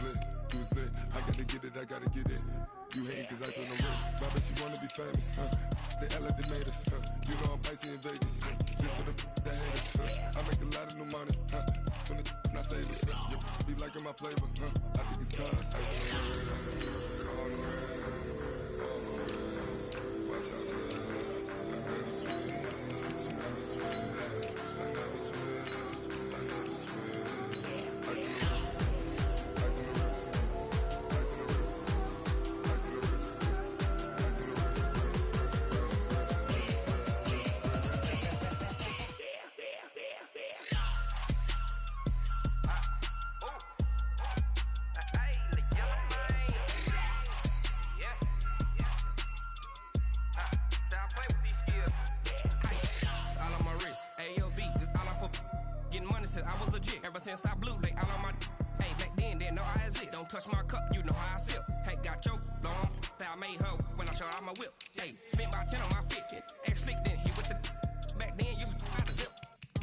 lit, you was lit. I gotta get it, I gotta get it. You hating cause I took no risks. But I bet you wanna be famous, They act like they made us, You know I'm icy in Vegas, This for the that hate us, I make a lot of new money, When the not save us, You be liking my flavor, I think it's cause ice on the wrist, on the wrist, on the wrist. Watch out for this. I never switch, I never switch, I never switch, I never switch. Ice on the wrist, ice on the wrist, ice on the wrist, ice on the wrist, ice on the wrist, I was legit. Ever since I blew, they all on my hey, back then, didn't know I exist. Don't touch my cup, you know how I sip. Hey, got your long, that I made her when I showed out my whip. Hey, spent my 10 on my fit. Ex slick, then hit with the back then, used to out the zip.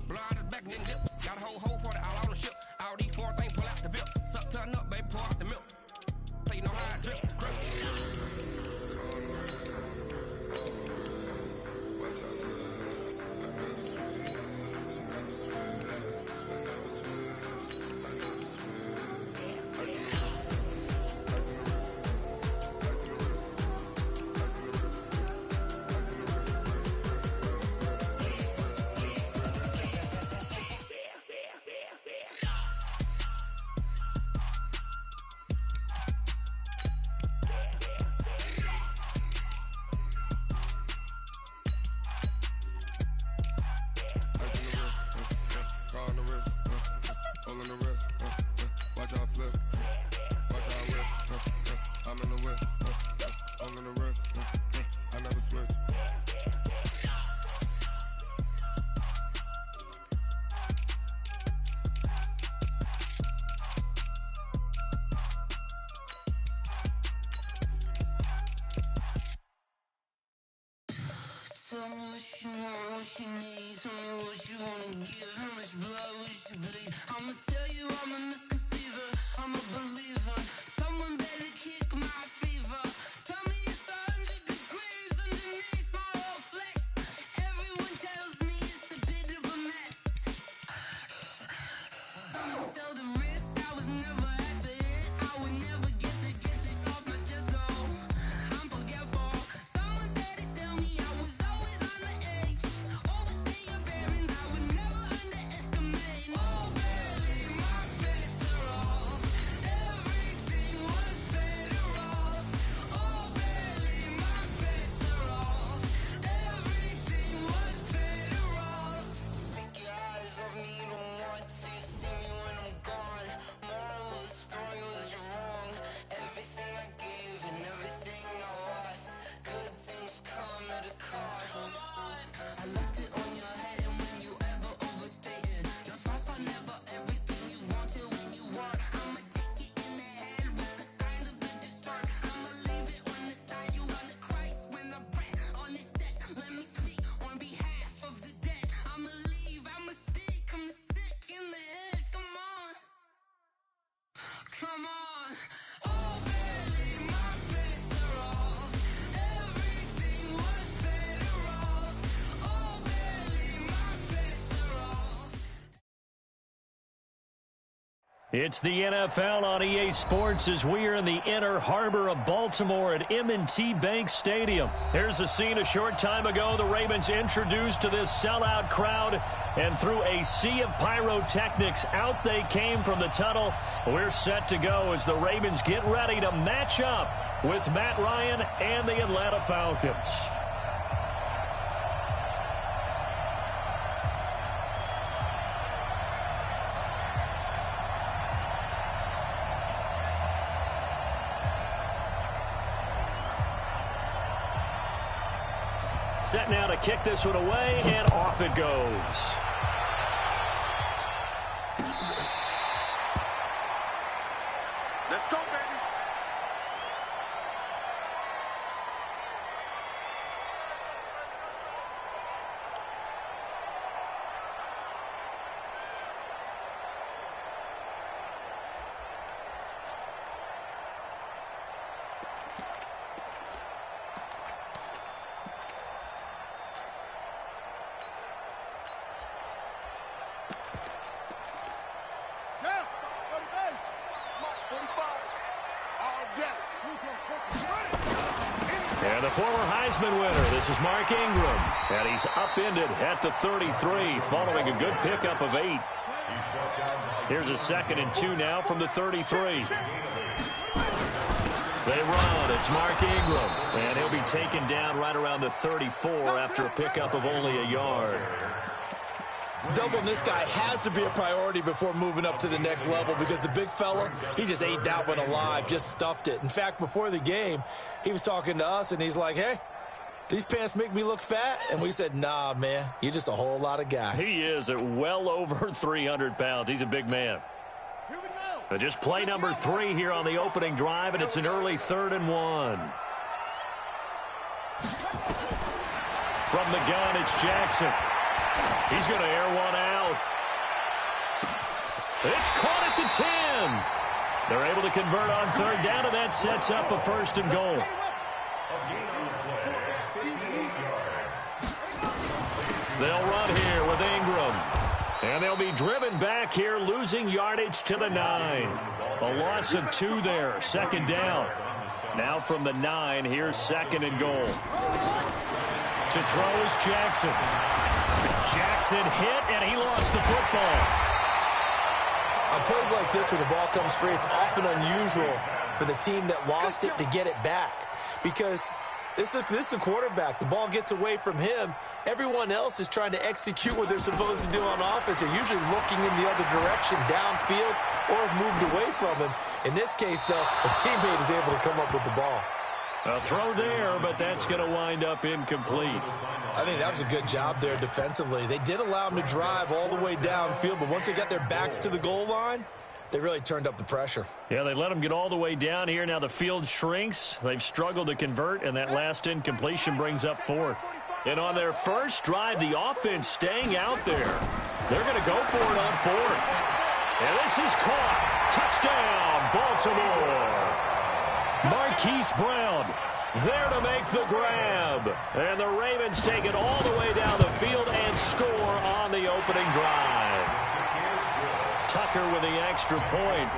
Blow out the back, then dip. Got a whole party all on the ship. All these four things, pull out the VIP. Suck, turn up, baby, pour out the milk. So you know how I drip. Crush. Tell me what you want, what you need. Tell me what you wanna give. How much blood would you bleed? I'ma tell you I'm a misconceiver. I'm a believer. Someone better kick my fever. Tell me it's 100 degrees underneath my whole flesh. Everyone tells me it's a bit of a mess. I'ma tell the risk I was never at the end. I would never get this off my chest, no. I'm forgetful. Someone better tell me I was always on the edge. Overstay your bearings, I would never underestimate. Oh, barely, my bets are off. Everything was better off. Oh, barely, my bets are off. Everything was better off. Take your eyes off me, don't want to see me when I'm gone. Moral of the story was you're wrong. Everything I gave and everything I lost. Good things come at a cost. I left it on your head, and when you ever overstay it, your thoughts are never everything you want till when you want. I'ma take it in the head with the signs of the distort. I'ma leave it when it's time. You on the Christ when the breath on this set. Let me speak on behalf of the dead. I'ma leave, I'ma speak. I'm sick in the head. Come on, come on. Oh, barely, my bets are off. Everything was better off. Oh, barely, my bets are off. It's the NFL on EA Sports as we are in the inner harbor of Baltimore at M&T Bank Stadium. Here's a scene a short time ago. The Ravens introduced to this sellout crowd, and through a sea of pyrotechnics, out they came from the tunnel. We're set to go as the Ravens get ready to match up with Matt Ryan and the Atlanta Falcons. Set now to kick this one away, and off it goes. Let's go, baby. And the former Heisman winner, this is Mark Ingram. And he's upended at the 33 following a good pickup of 8. Here's a 2nd and 2 now from the 33. They run. It's Mark Ingram. And he'll be taken down right around the 34 after a pickup of only a yard. Doubling this guy has to be a priority before moving up to the next level because the big fella, he just ate that one alive, just stuffed it. In fact, before the game, he was talking to us, and he's like, hey, these pants make me look fat? And we said, nah, man, you're just a whole lot of guy. He is at well over 300 pounds. He's a big man. But just play number 3 here on the opening drive, and it's an early 3rd and 1. From the gun, it's Jackson. He's going to air one out. It's caught at the 10. They're able to convert on 3rd down, and that sets up a 1st and goal. They'll run here with Ingram. And they'll be driven back here, losing yardage to the 9. A loss of 2 there, 2nd down. Now from the 9, here's 2nd and goal. To throw is Jackson. Jackson hit, and he lost the football. On plays like this, when the ball comes free, it's often unusual for the team that lost it to get it back. Because this is the quarterback. The ball gets away from him. Everyone else is trying to execute what they're supposed to do on offense. They're usually looking in the other direction, downfield, or have moved away from him. In this case, though, a teammate is able to come up with the ball. A throw there, but that's going to wind up incomplete. I think that was a good job there defensively. They did allow them to drive all the way downfield, but once they got their backs to the goal line, they really turned up the pressure. Yeah, they let them get all the way down here. Now the field shrinks. They've struggled to convert, and that last incompletion brings up 4th. And on their first drive, the offense staying out there. They're going to go for it on 4th. And this is caught. Touchdown, Baltimore. Marquise Brown there to make the grab. And the Ravens take it all the way down the field and score on the opening drive. Tucker with the extra point.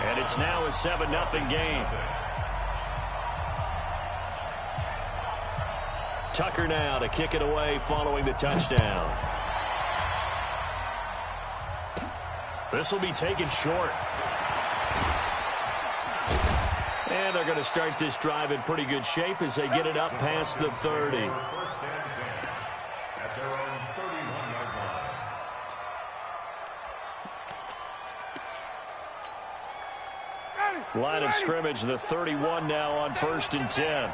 And it's now a 7-0 game. Tucker now to kick it away following the touchdown. This will be taken short. And they're going to start this drive in pretty good shape as they get it up past the 30. Line of scrimmage, the 31 now on 1st and 10.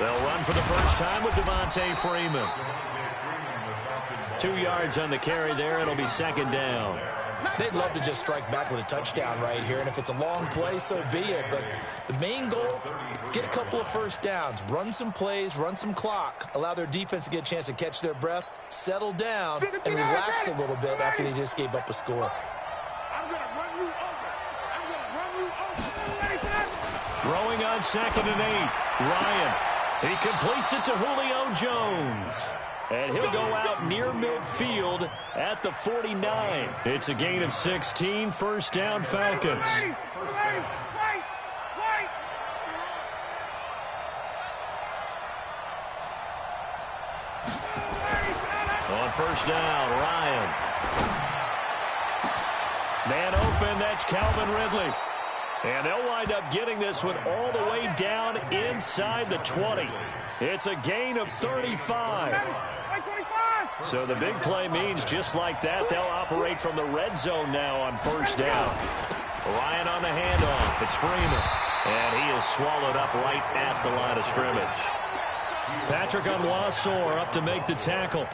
They'll run for the first time with Devontae Freeman. 2 yards on the carry there. It'll be 2nd down. They'd love to just strike back with a touchdown right here, and if it's a long play, so be it. But the main goal, get a couple of first downs, run some plays, run some clock, allow their defense to get a chance to catch their breath, settle down, and relax a little bit after they just gave up a score. Throwing on 2nd and 8. Ryan. He completes it to Julio Jones. And he'll go out near midfield at the 49. It's a gain of 16, 1st down Falcons. On 1st down, Ryan. Man open, that's Calvin Ridley. And they'll wind up getting this one all the way down inside the 20. It's a gain of 35. So the big play means just like that, they'll operate from the red zone now on 1st down. Ryan on the handoff. It's Freeman. And he is swallowed up right at the line of scrimmage. Patrick Onwuasor up to make the tackle.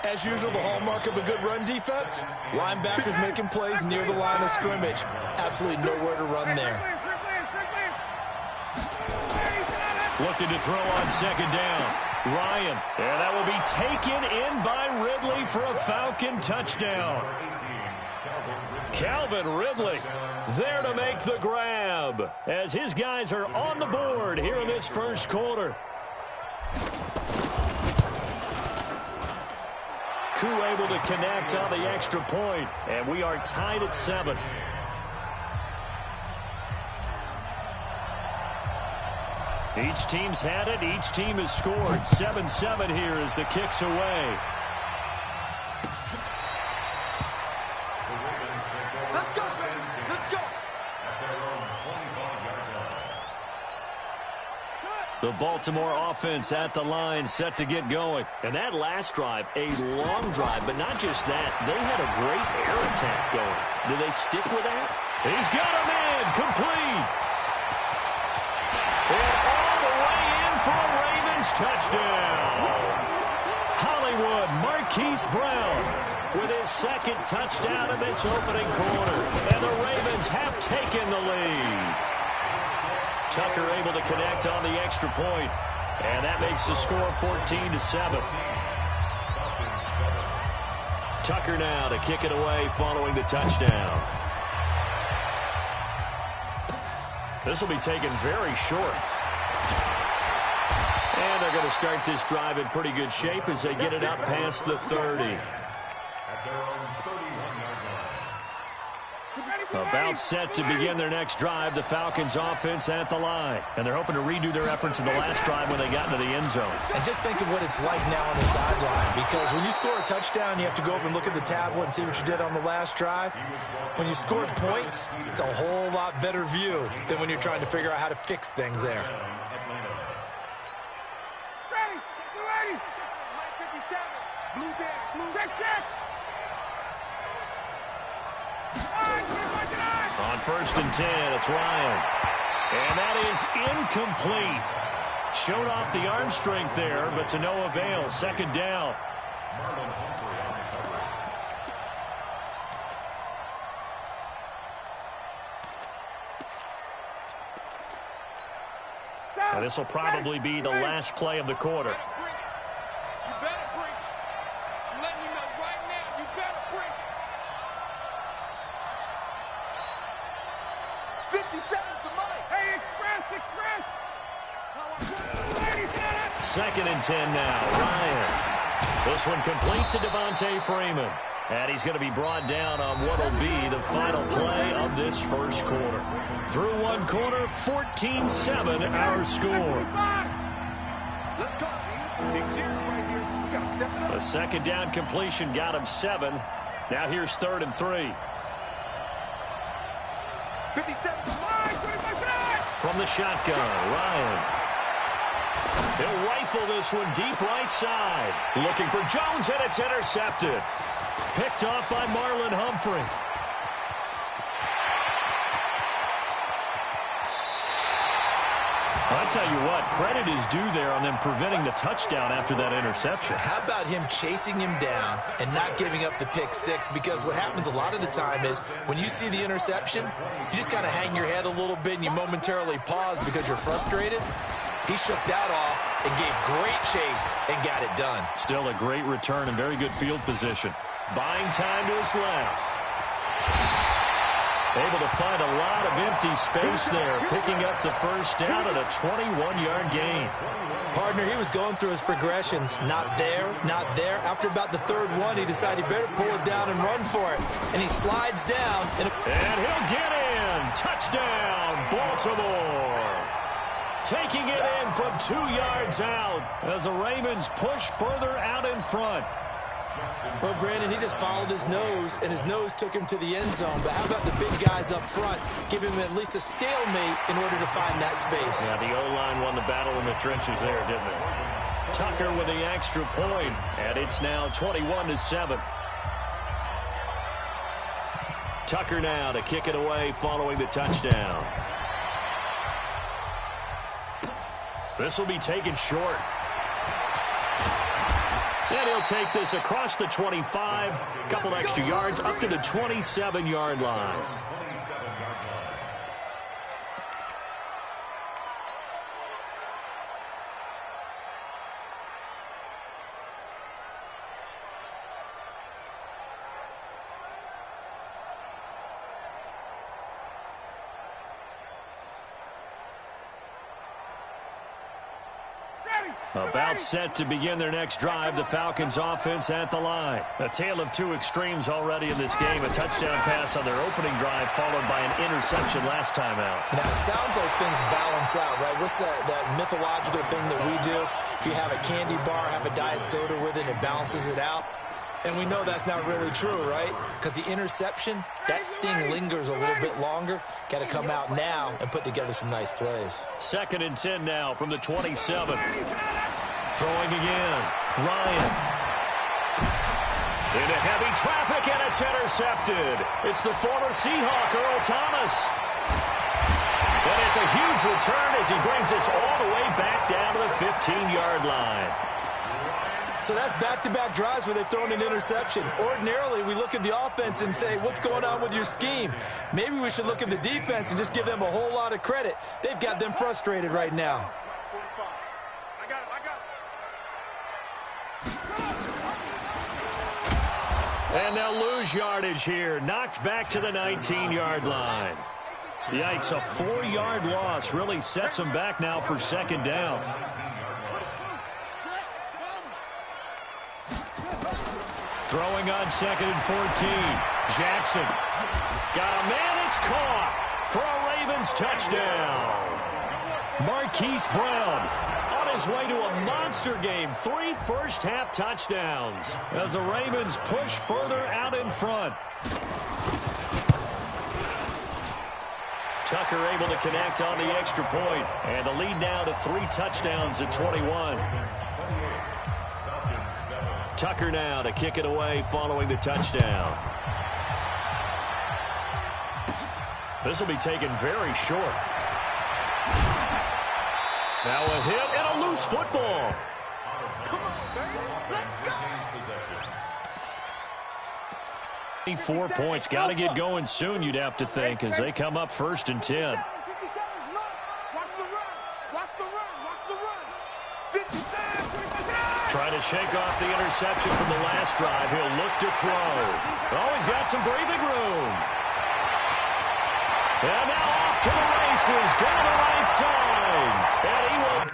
As usual, the hallmark of a good run defense, linebackers making plays near the line of scrimmage. Absolutely nowhere to run there. Looking to throw on 2nd down. Ryan. And that will be taken in by Ridley for a Falcon touchdown. Calvin Ridley there to make the grab as his guys are on the board here in this 1st quarter. Koo able to connect on the extra point, and we are tied at 7. Each team's had it. Each team has scored. 7-7 here as the kick's away. Let's go, baby. Let's go. The Baltimore offense at the line, set to get going. And that last drive, a long drive, but not just that. They had a great air attack going. Do they stick with that? He's got a man, complete. And all the way in for a Ravens touchdown. Hollywood Marquise Brown with his second touchdown in this opening quarter. And the Ravens have taken the lead. Tucker able to connect on the extra point, and that makes the score 14-7. Tucker now to kick it away following the touchdown. This will be taken very short. And they're going to start this drive in pretty good shape as they get it up past the 30. About set to begin their next drive, the Falcons offense at the line. And they're hoping to redo their efforts in the last drive when they got into the end zone. And just think of what it's like now on the sideline, because when you score a touchdown, you have to go up and look at the tablet and see what you did on the last drive. When you scored points, it's a whole lot better view than when you're trying to figure out how to fix things there. Ready. 57. Blue dead. Blue check. On 1st and 10, it's Ryan. And that is incomplete. Showed off the arm strength there, but to no avail. 2nd down. And this will probably be the last play of the quarter. You better bring it. I'm letting you know right now, you better bring it. 57 to Mike. Hey, express. 2nd and 10 now. Ryan. This one complete to Devontae Freeman. And he's going to be brought down on what will be the final play of this first quarter. Through one quarter, 14-7 our score. Let's go, Big serious right here. We got to step it up. A 2nd down completion got him 7. Now here's 3rd and 3. 57 to Mike. From the shotgun, Ryan. He'll rifle this one deep right side. Looking for Jones, and it's intercepted. Picked off by Marlon Humphrey. I tell you what, credit is due there on them preventing the touchdown after that interception. How about him chasing him down and not giving up the pick six? Because what happens a lot of the time is when you see the interception, you just kind of hang your head a little bit and you momentarily pause because you're frustrated. He shook that off and gave great chase and got it done. Still a great return and very good field position. Buying time to his left. Able to find a lot of empty space there, picking up the first down at a 21-yard gain. Partner, he was going through his progressions. Not there, not there. After about the 3rd one, he decided he better pull it down and run for it. And he slides down. And he'll get in. Touchdown, Baltimore. Taking it in from 2 yards out as the Ravens push further out in front. Well, Brandon, he just followed his nose, and his nose took him to the end zone. But how about the big guys up front? Give him at least a stalemate in order to find that space. Yeah, the O-line won the battle in the trenches there, didn't it? Tucker with the extra point, and it's now 21-7. Tucker now to kick it away following the touchdown. This will be taken short. And he'll take this across the 25, couple extra yards up to the 27-yard line. Ready. About set to begin their next drive, the Falcons offense at the line. A tale of two extremes already in this game. A touchdown pass on their opening drive followed by an interception last time out. Now, it sounds like things balance out, right? What's that mythological thing that we do? If you have a candy bar, have a diet soda with it, it balances it out. And we know that's not really true, right? Because the interception, that sting lingers a little bit longer. Got to come out now and put together some nice plays. 2nd and 10 now from the 27. Throwing again. Ryan. Into heavy traffic, and it's intercepted. It's the former Seahawk, Earl Thomas. And it's a huge return as he brings us all the way back down to the 15-yard line. So that's back-to-back drives where they've thrown an interception. Ordinarily, we look at the offense and say, what's going on with your scheme? Maybe we should look at the defense and just give them a whole lot of credit. They've got them frustrated right now. And they'll lose yardage here. Knocked back to the 19-yard line. Yikes, a 4-yard loss really sets them back now for 2nd down. Throwing on 2nd and 14. Jackson. Got a man, it's caught for a Ravens touchdown. Marquise Brown on his way to a monster game. 3 first-half touchdowns as the Ravens push further out in front. Tucker able to connect on the extra point. And the lead now to 3 touchdowns at 21. Tucker now to kick it away following the touchdown. This will be taken very short. Now a hit and a loose football. Come on, baby. Let's go. 4 points. Got to get going soon, you'd have to think, as they come up 1st and 10. Trying to shake off the interception from the last drive. He'll look to throw. Oh, he's got some breathing room. And now off to the races down the right side. And he will...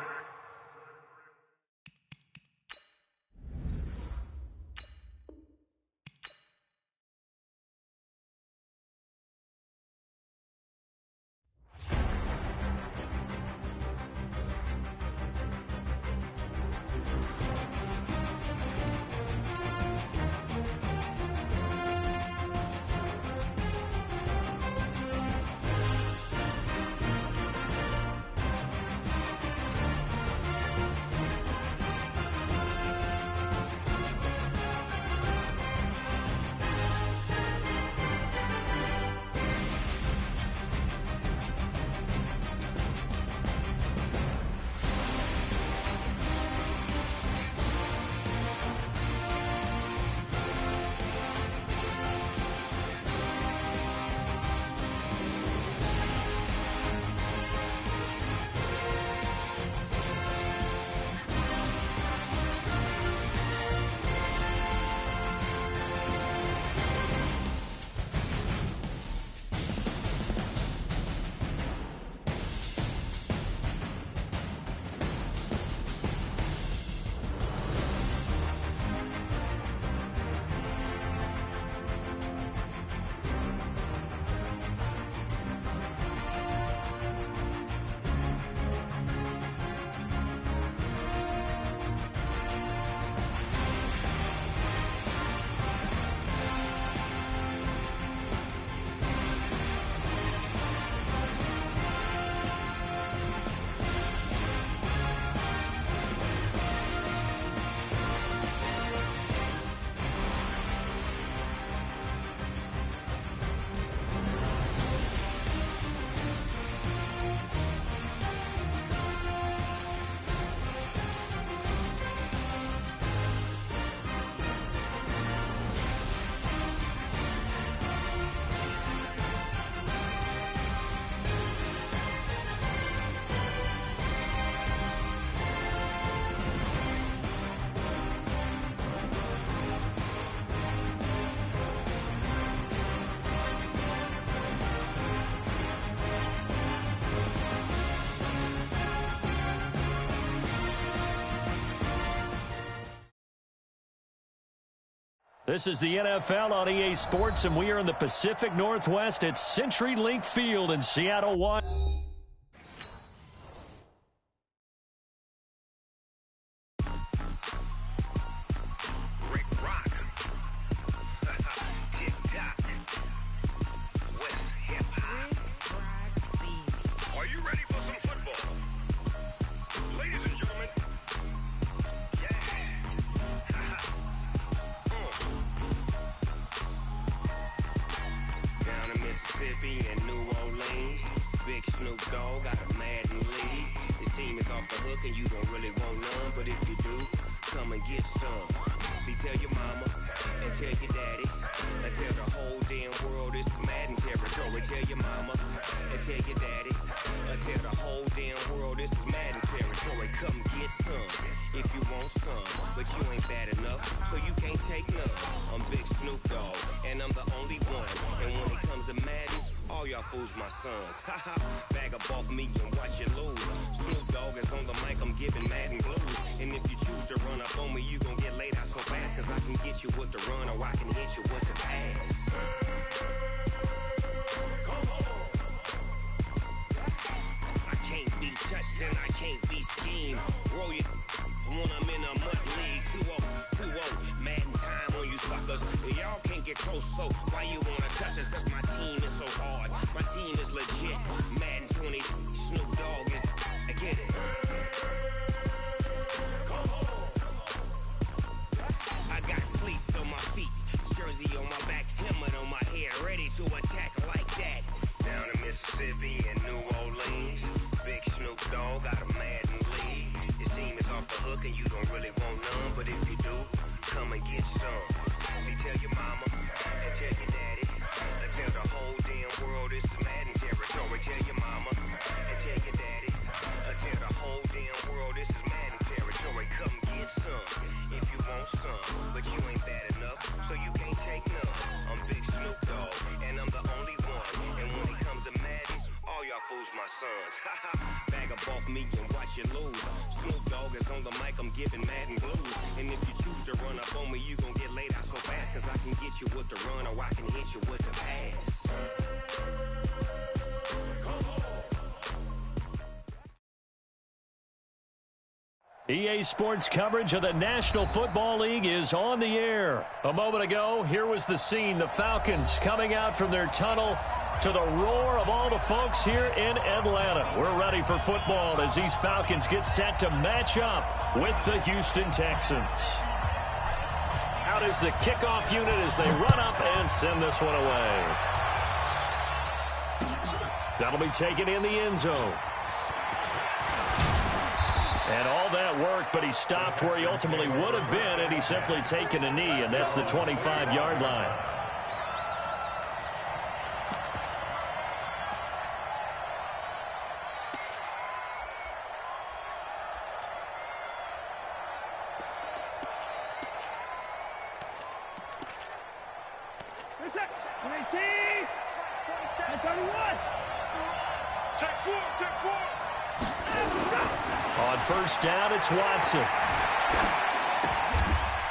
This is the NFL on EA Sports, and we are in the Pacific Northwest at CenturyLink Field in Seattle, Washington. And New Orleans, big Snoop Dogg got a Madden lead. His team is off the hook and you don't really want none, but if you do, come and get some. See, tell your mama and tell your daddy and tell the whole damn world this is Madden territory. Tell your mama and tell your daddy and tell the whole damn world this is Madden territory. Come get some if you want some, but you ain't bad enough, so you can't take none. I'm Big Snoop Dogg and I'm the only one, and when it comes to Madden, all y'all fools my sons. Haha, bag up off me and watch you lose. Snoop Dogg is on the mic, I'm giving Madden blues. And if you choose to run up on me, you gon' get laid out so fast, cause I can get you with the run or I can hit you with the pass. Come on. I can't be touched and I can't be schemed. Roll it when I'm in a mud league. 2-0, Madden time on you suckers. Y'all can't get close, so why you wanna touch us? Cause my team is so hard, my team is legit. Madden 20, Snoop Dogg is, I get it. Come on. I got cleats on my feet, jersey on my back, helmet on my head, ready to attack like that. Down in Mississippi and New Orleans, big Snoop Dogg got a Madden lead. His team is off the hook and you don't really want none, but if you do, come and get some. See, tell your mama and tell your daddy and tell the whole damn world this is Madden territory. Tell your mama and tell your daddy and tell the whole damn world this is Madden territory. Come get some if you want some, but you ain't bad enough, so you can't take none. I'm Big Snoop Dogg and I'm the only one, and when it comes to Madden, all y'all fools my sons. Haha, bag up off me and watch you lose. Snoop Dogg is on the mic, I'm giving Madden blues. And if you choose to run up on me, you gon' get laid out so fast, cause I can get you with the run or I can hit you with the pass. EA Sports coverage of the National Football League is on the air. A moment ago, here was the scene. The Falcons coming out from their tunnel to the roar of all the folks here in Atlanta. We're ready for football as these Falcons get set to match up with the Houston Texans. Out is the kickoff unit as they run up and send this one away. That'll be taken in the end zone. And all that work, but he stopped where he ultimately would have been, and he's simply taken a knee, and that's the 25-yard line. On first down, it's Watson.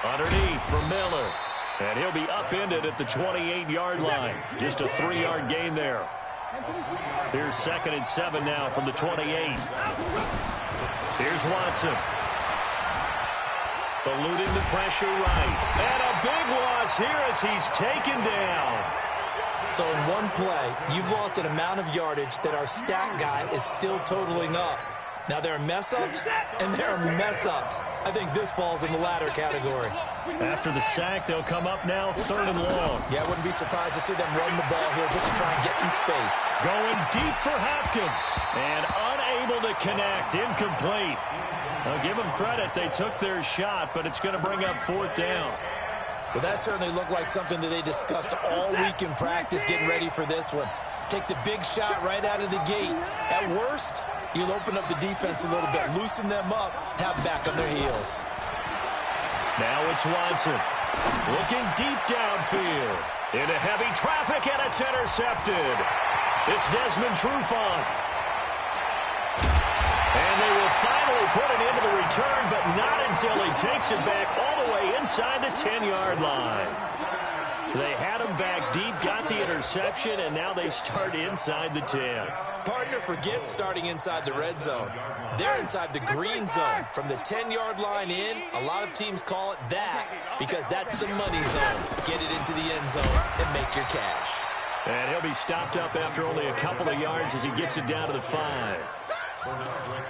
Underneath for Miller. And he'll be upended at the 28-yard line. Just a 3-yard gain there. Here's 2nd and 7 now from the 28. Here's Watson. Eluding the pressure right. And a big loss here as he's taken down. So in one play, you've lost an amount of yardage that our stat guy is still totaling up. Now, there are mess-ups, and there are mess-ups. I think this falls in the latter category. After the sack, they'll come up now 3rd and long. Yeah, I wouldn't be surprised to see them run the ball here just to try and get some space. Going deep for Hopkins, and unable to connect, incomplete. I'll give them credit. They took their shot, but it's going to bring up 4th down. Well, that certainly looked like something that they discussed all week in practice getting ready for this one. Take the big shot right out of the gate. At worst, you'll open up the defense a little bit, loosen them up, have back on their heels. Now it's Watson. Looking deep downfield. Into heavy traffic, and it's intercepted. It's Desmond Trufant. And And they will finally put it into the return, but not until he takes it back all the way inside the 10-yard line. They had him back deep, got the interception, and now they start inside the 10. Partner forgets starting inside the red zone. They're inside the green zone. From the 10-yard line in, a lot of teams call it that because that's the money zone. Get it into the end zone and make your cash. And he'll be stopped up after only a couple of yards as he gets it down to the 5.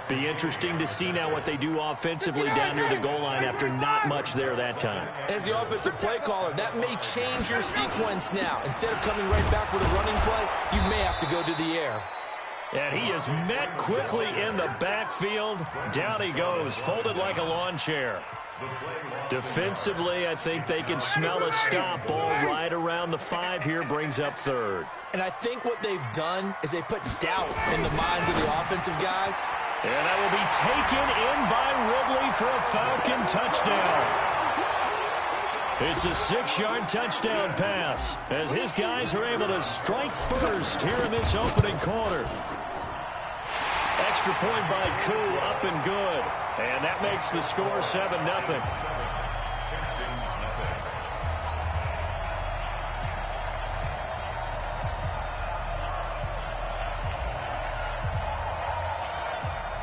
Be interesting to see now what they do offensively down near the goal line after not much there that time. As the offensive play caller, that may change your sequence now. Instead of coming right back with a running play, you may have to go to the air. And he is met quickly in the backfield. Down he goes, folded like a lawn chair. Defensively, I think they can smell a stop. Ball right around the 5 here, brings up 3rd. And I think what they've done is they put doubt in the minds of the offensive guys. And that will be taken in by Ridley for a Falcon touchdown. It's a 6-yard touchdown pass as his guys are able to strike first here in this opening quarter. Extra point by Koo, up and good. And that makes the score 7-0.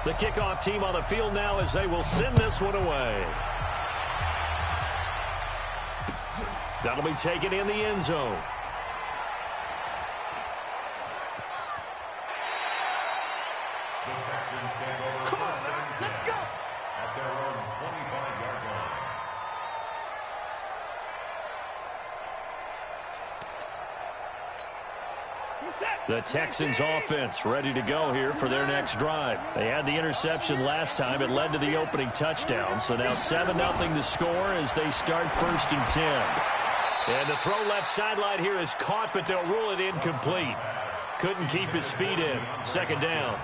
The kickoff team on the field now as they will send this one away. That'll be taken in the end zone. Come on, let's go. At their own 25-yard line. The Texans offense ready to go here for their next drive. They had the interception last time. It led to the opening touchdown. So now 7-0 the score as they start 1st and 10. And the throw left sideline here is caught, but they'll rule it incomplete. Couldn't keep his feet in. 2nd down.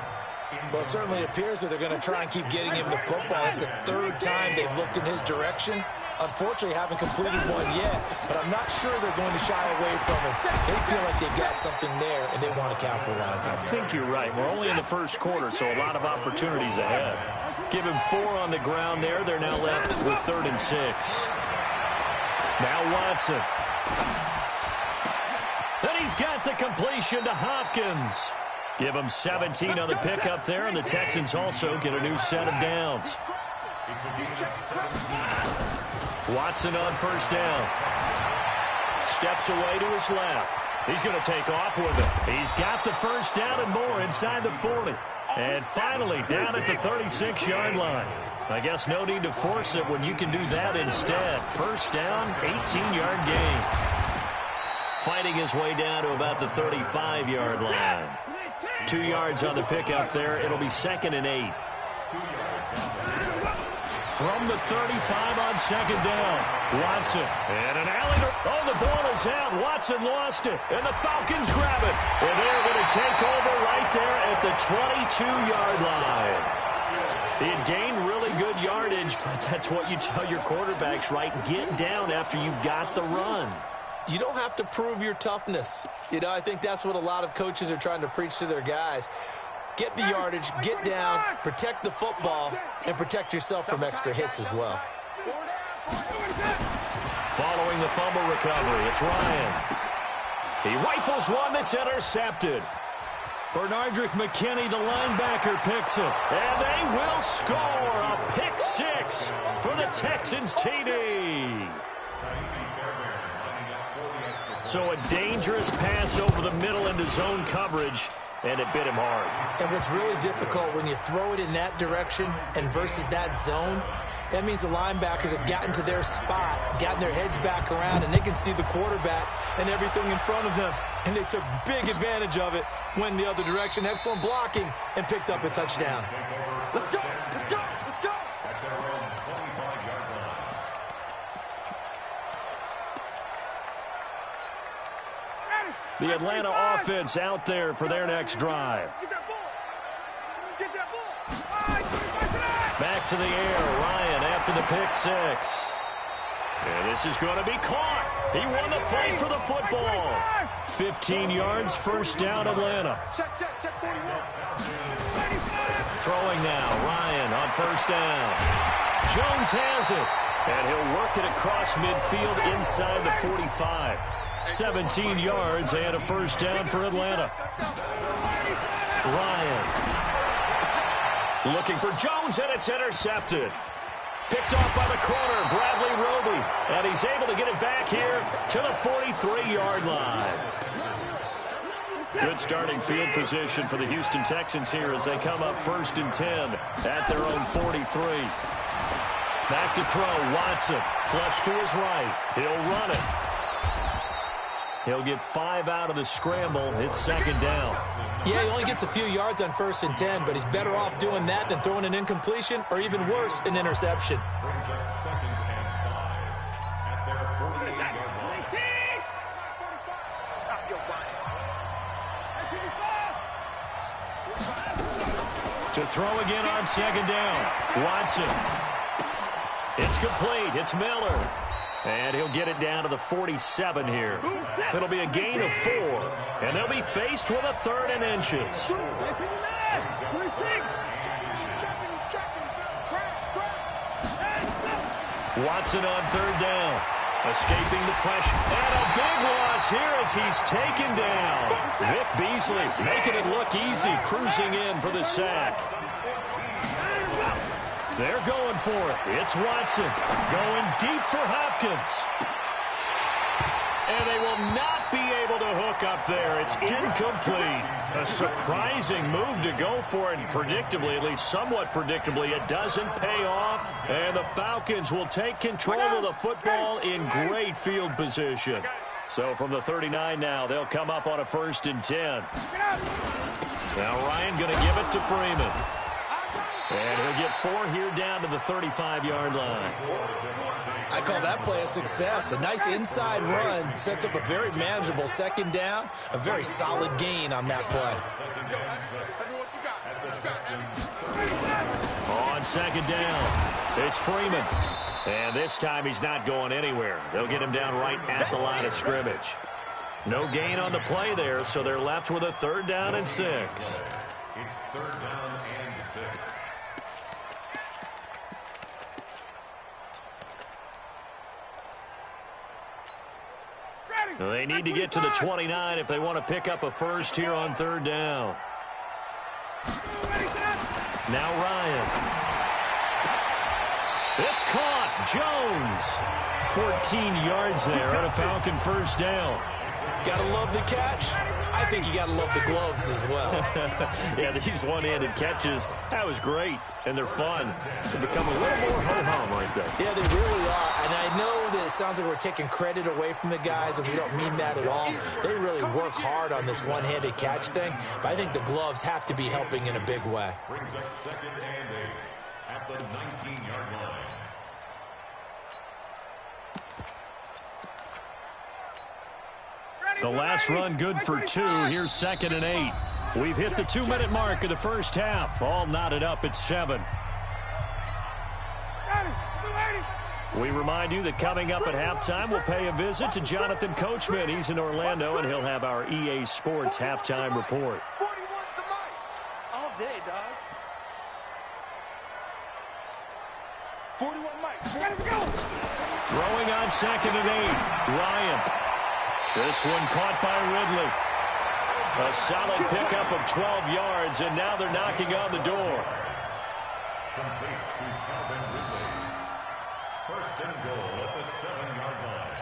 Well, it certainly appears that they're going to try and keep getting him the football. It's the 3rd time they've looked in his direction. Unfortunately, haven't completed one yet, but I'm not sure they're going to shy away from it. They feel like they've got something there, and they want to capitalize on it. I think you're right. We're only in the 1st quarter, so a lot of opportunities ahead. Give him 4 on the ground there. They're now left with 3rd and 6. Now Watson. And he's got the completion to Hopkins. Give him 17 on the pickup there, and the Texans also get a new set of downs. Watson on 1st down. Steps away to his left. He's going to take off with it. He's got the 1st down and more inside the 40. And finally down at the 36-yard line. I guess no need to force it when you can do that instead. 1st down, 18-yard gain. Fighting his way down to about the 35-yard line. 2 yards on the pickup there. It'll be 2nd and 8. From the 35 on 2nd down. Watson. And an alley. Oh, the ball is out. Watson lost it. And the Falcons grab it. And they're going to take over right there at the 22-yard line. He had gained really good yardage, but that's what you tell your quarterbacks, right? Get down after you got the run. You don't have to prove your toughness. You know, I think that's what a lot of coaches are trying to preach to their guys. Get the yardage, get down, protect the football, and protect yourself from extra hits as well. Following the fumble recovery, it's Ryan. He rifles one that's intercepted. Bernardrick McKinney, the linebacker, picks it. And they will score a pick 6 for the Texans TD. So a dangerous pass over the middle into zone coverage, and it bit him hard. And what's really difficult when you throw it in that direction and versus that zone, that means the linebackers have gotten to their spot, gotten their heads back around, and they can see the quarterback and everything in front of them. And they took big advantage of it, went the other direction, excellent blocking, and picked up a touchdown. Let's go! Let's go! Let's go! The Atlanta offense out there for their next drive. Get that ball! Get that ball! Back to the air, Ryan after the pick 6. And this is going to be caught. He won the fight for the football. 15 yards, 1st down, Atlanta. Check, 41. throwing now. Ryan on first down. Jones has it. And he'll work it across midfield inside the 45. 17 yards and a first down for Atlanta. Ryan looking for Jones, and it's intercepted. Picked off by the corner, Bradley Roby. And he's able to get it back here to the 43-yard line. Good starting field position for the Houston Texans here as they come up 1st and 10 at their own 43. Back to throw, Watson. Flush to his right. He'll run it. He'll get 5 out of the scramble. It's 2nd down. Yeah, he only gets a few yards on 1st and 10, but he's better off doing that than throwing an incompletion or even worse, an interception. Brings up 2nd and 5 at their 48-yard line. Stop your running. To throw again on 2nd down. Watson. It's complete. It's Miller. And he'll get it down to the 47 here. It'll be a gain of 4. And they'll be faced with a 3rd and inches. Watson on 3rd down. Escaping the pressure. And a big loss here as he's taken down. Vic Beasley making it look easy, cruising in for the sack. They're going for it. It's Watson going deep for Hopkins. And they will not be able to hook up there. It's incomplete. A surprising move to go for it. Predictably, at least somewhat predictably, it doesn't pay off. And the Falcons will take control of the football in great field position. So from the 39 now, they'll come up on a 1st and 10. Now Ryan going to give it to Freeman. And he'll get 4 here down to the 35-yard line. I call that play a success. A nice inside run sets up a very manageable 2nd down. A very solid gain on that play. On 2nd down, it's Freeman. And this time he's not going anywhere. They'll get him down right at the line of scrimmage. No gain on the play there, so they're left with a 3rd down and 6. It's 3rd down and 6. They need to get to the 29 if they want to pick up a 1st here on 3rd down. Now Ryan. It's caught. Jones. 14 yards there on a Falcon 1st down. Gotta love the catch. I think you gotta love the gloves as well. Yeah, these one-handed catches, that was great. And they're fun. They become a little more ho-hum right there. Yeah, they really are. And I know that it sounds like we're taking credit away from the guys, and we don't mean that at all. They really work hard on this one-handed catch thing, but I think the gloves have to be helping in a big way. Brings up 2nd and 8 at the 19-yard line. The last run good for 2. Here's 2nd and 8. We've hit the 2-minute mark of the first half. All knotted up at 7. We remind you that coming up at halftime, we'll pay a visit to Jonathan Coachman. He's in Orlando, and he'll have our EA Sports halftime report. 41's the mic. All day, dog. 41 mic. Let's go. Throwing on 2nd and 8. Ryan. This one caught by Ridley. A solid pickup of 12 yards, and now they're knocking on the door. Complete to Calvin Ridley. 1st and goal at the 7-yard line.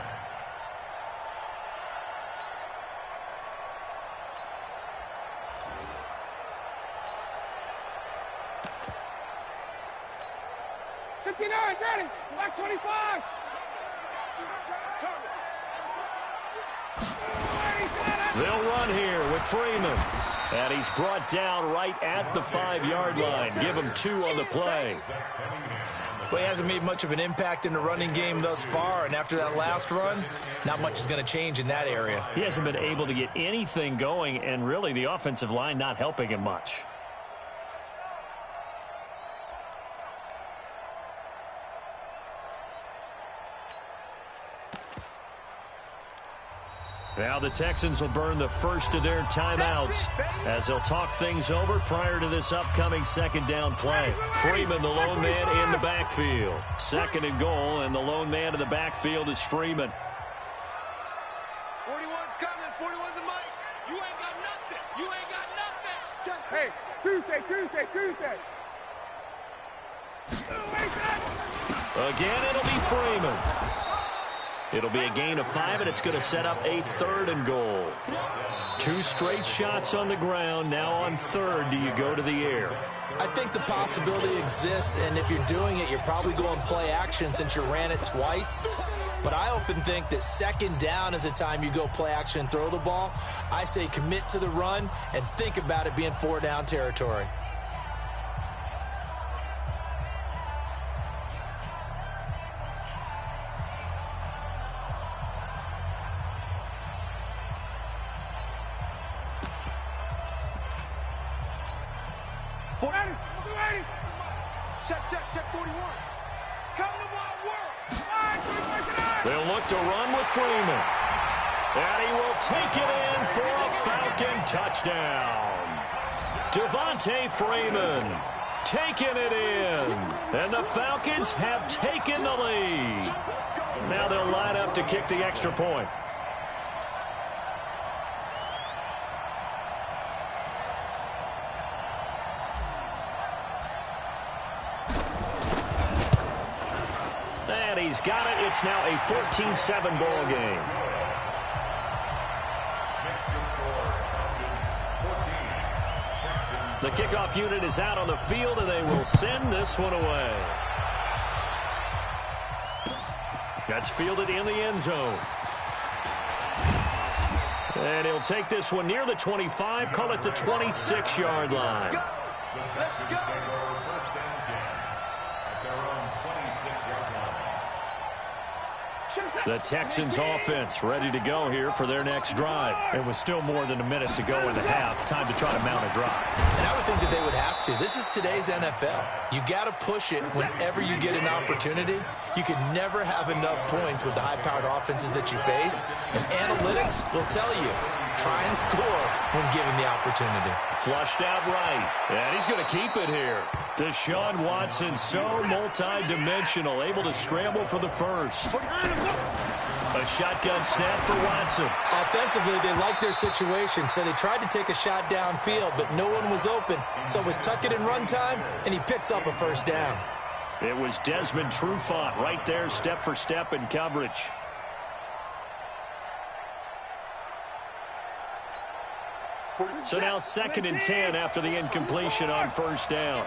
Ready. Black 25. They'll run here with Freeman. And he's brought down right at the 5-yard line. Give him 2 on the play. Well, he hasn't made much of an impact in the running game thus far, and after that last run, not much is going to change in that area. He hasn't been able to get anything going, and really the offensive line not helping him much. Now the Texans will burn the first of their timeouts as they'll talk things over prior to this upcoming second down play. Freeman, the lone man in the backfield. Second and goal, and the lone man in the backfield is Freeman. 41's coming. 41's the mic. You ain't got nothing. You ain't got nothing. Hey, Tuesday. Again, it'll be Freeman. It'll be a gain of 5, and it's going to set up a third and goal. 2 straight shots on the ground. Now on third, do you go to the air? I think the possibility exists, and if you're doing it, you're probably going play action since you ran it twice. But I often think that second down is a time you go play action and throw the ball. I say commit to the run and think about it being 4-down territory. Check 41. Come to my world. They'll look to run with Freeman. And he will take it in for a Falcon touchdown. Devontae Freeman taking it in. And the Falcons have taken the lead. Now they'll line up to kick the extra point. And he's got it. It's now a 14-7 ball game. The kickoff unit is out on the field, and they will send this one away. That's fielded in the end zone. And he'll take this one near the 25, call it the 26-yard line. Let's go. The Texans offense ready to go here for their next drive. It was still more than a minute to go in the half. Time to try to mount a drive. And I would think that they would have to. This is today's NFL. You got to push it whenever you get an opportunity. You can never have enough points with the high-powered offenses that you face. And analytics will tell you, try and score when given the opportunity. Flushed out right. And he's going to keep it here. Deshaun Watson, so multi-dimensional, able to scramble for the first. A shotgun snap for Watson. Offensively, they liked their situation, so they tried to take a shot downfield, but no one was open. So it was tuck it in run time, and he picks up a first down. It was Desmond Trufant right there, step for step in coverage. So now 2nd and 10 after the incompletion on first down.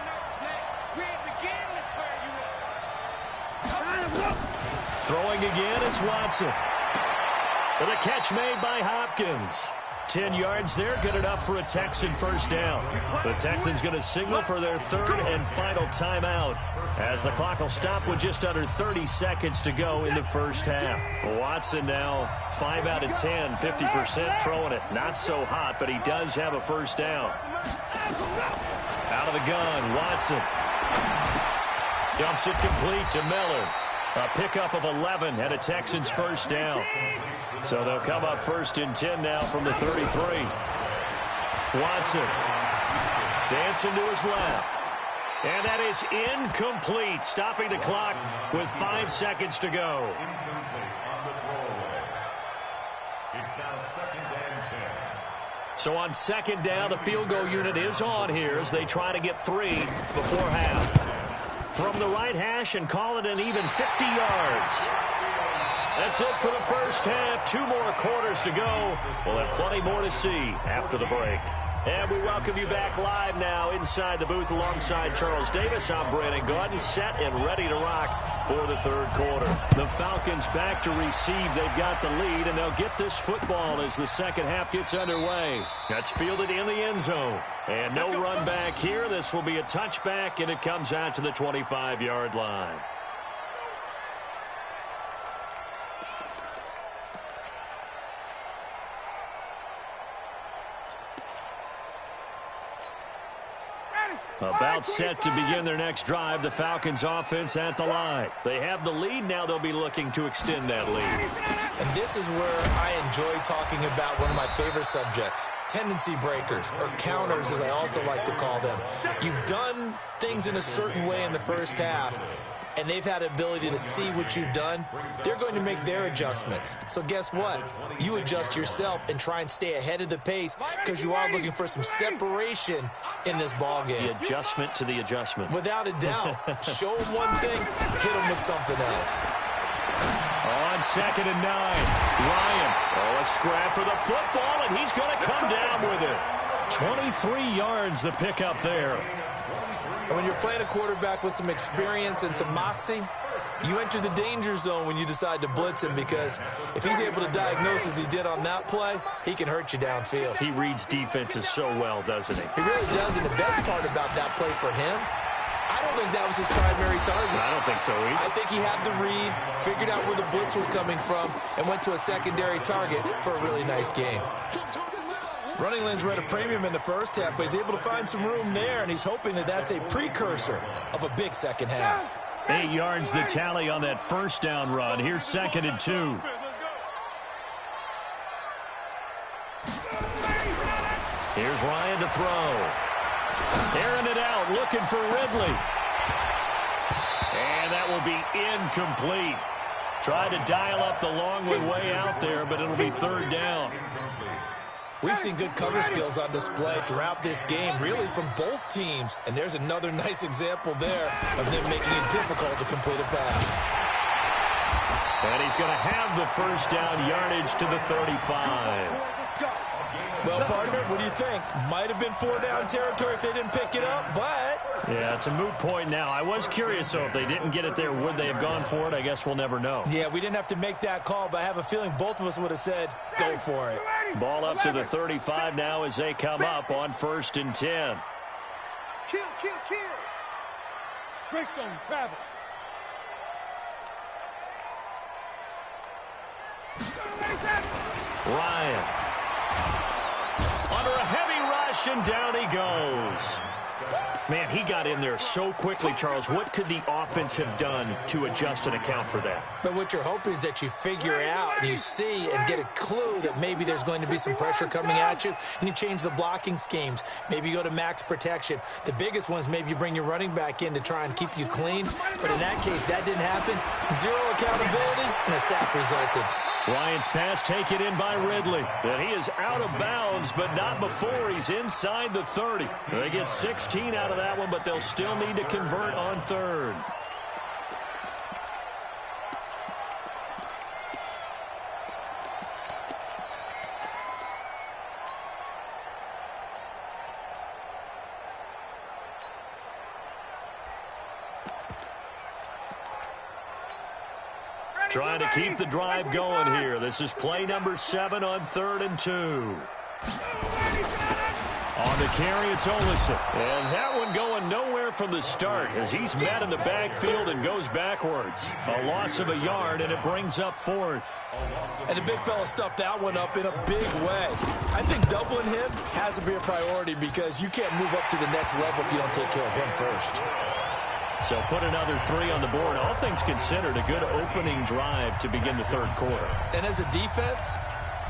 Throwing again is Watson. With a catch made by Hopkins. 10 yards there, good enough for a Texan first down. The Texans going to signal for their third and final timeout as the clock will stop with just under 30 seconds to go in the first half. Watson now 5 out of 10, 50% throwing it. Not so hot, but he does have a first down. Out of the gun, Watson. Dumps it complete to Miller. A pickup of 11 and a Texans first down. So they'll come up 1st and 10 now from the 33. Watson dancing to his left. And that is incomplete, stopping the clock with 5 seconds to go. It's now 2nd and 10. So on 2nd down, the field goal unit is on here as they try to get 3 before half. From the right hash and call it an even 50 yards. That's it for the first half. 2 more quarters to go. We'll have plenty more to see after the break. And we welcome you back live now inside the booth alongside Charles Davis. I'm Brandon Gordon, set and ready to rock for the third quarter. The Falcons back to receive. They've got the lead, and they'll get this football as the second half gets underway. That's fielded in the end zone. And no run back here. This will be a touchback, and it comes out to the 25-yard line. About set to begin their next drive, the Falcons offense at the line. They have the lead. Now they'll be looking to extend that lead. And this is where I enjoy talking about one of my favorite subjects, tendency breakers, or counters as I also like to call them. You've done things in a certain way in the first half, and they've had the ability to see what you've done. They're going to make their adjustments. So guess what? You adjust yourself and try and stay ahead of the pace because you are looking for some separation in this ball game. The adjustment to the adjustment. Without a doubt. Show them one thing, hit them with something else. On 2nd and 9, Ryan. Oh, a scrap for the football, and he's going to come down with it. 23 yards the pickup there. And when you're playing a quarterback with some experience and some moxie, you enter the danger zone when you decide to blitz him, because if he's able to diagnose as he did on that play, he can hurt you downfield. He reads defenses so well, doesn't he? He really does, and the best part about that play for him, I don't think that was his primary target. I don't think so either. I think he had the read, figured out where the blitz was coming from, and went to a secondary target for a really nice game. Running lanes were at a premium in the first half, but he's able to find some room there, and he's hoping that that's a precursor of a big second half. 8 yards the tally on that first down run. Here's 2nd and 2. Here's Ryan to throw. Airing it out, looking for Ridley. And that will be incomplete. Tried to dial up the long way out there, but it'll be 3rd down. We've seen good cover skills on display throughout this game, really from both teams. And there's another nice example there of them making it difficult to complete a pass. And he's going to have the first down, yardage to the 35. Well, partner, what do you think? Might have been 4-down territory if they didn't pick it up, but... Yeah, it's a moot point now. I was curious, though, if they didn't get it there, would they have gone for it? I guess we'll never know. Yeah, we didn't have to make that call, but I have a feeling both of us would have said, go for it. Ball up to the 35 now as they come up on 1st and 10. Kill. Greystone, travel. Ryan. Under a heavy rush, and down he goes. Man, he got in there so quickly, Charles. What could the offense have done to adjust and account for that? But what you're hoping is that you figure out and you see and get a clue that maybe there's going to be some pressure coming at you, and you change the blocking schemes. Maybe you go to max protection. The biggest one is maybe you bring your running back in to try and keep you clean. But in that case, that didn't happen. Zero accountability, and a sack resulted. Ryan's pass taken in by Ridley. And he is out of bounds, but not before he's inside the 30. They get 16 out of that one, but they'll still need to convert on 3rd. Trying to keep the drive going here. This is play number 7 on 3rd and 2. On the carry, it's Olsen. And that one going nowhere from the start as he's met in the backfield and goes backwards. A loss of a yard, and it brings up 4th. And the big fella stuffed that one up in a big way. I think doubling him has to be a priority because you can't move up to the next level if you don't take care of him first. So put another 3 on the board. All things considered, a good opening drive to begin the 3rd quarter. And as a defense,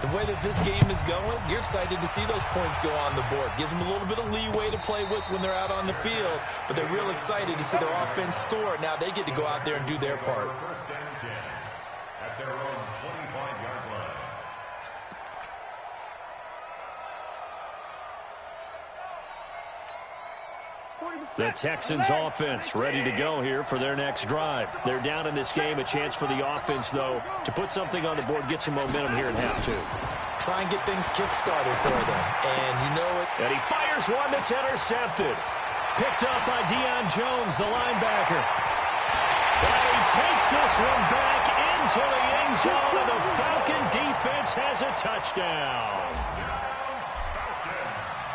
the way that this game is going, you're excited to see those points go on the board. Gives them a little bit of leeway to play with when they're out on the field, but they're real excited to see their offense score. Now they get to go out there and do their part. 1st and 10 at their own 25-yard line. The Texans offense ready to go here for their next drive. They're down in this game. A chance for the offense, though, to put something on the board, get some momentum here in half 2. Try and get things kick-started for them. And you know it. And he fires one that's intercepted. Picked up by Deion Jones, the linebacker. And he takes this one back into the end zone, and the Falcon defense has a touchdown.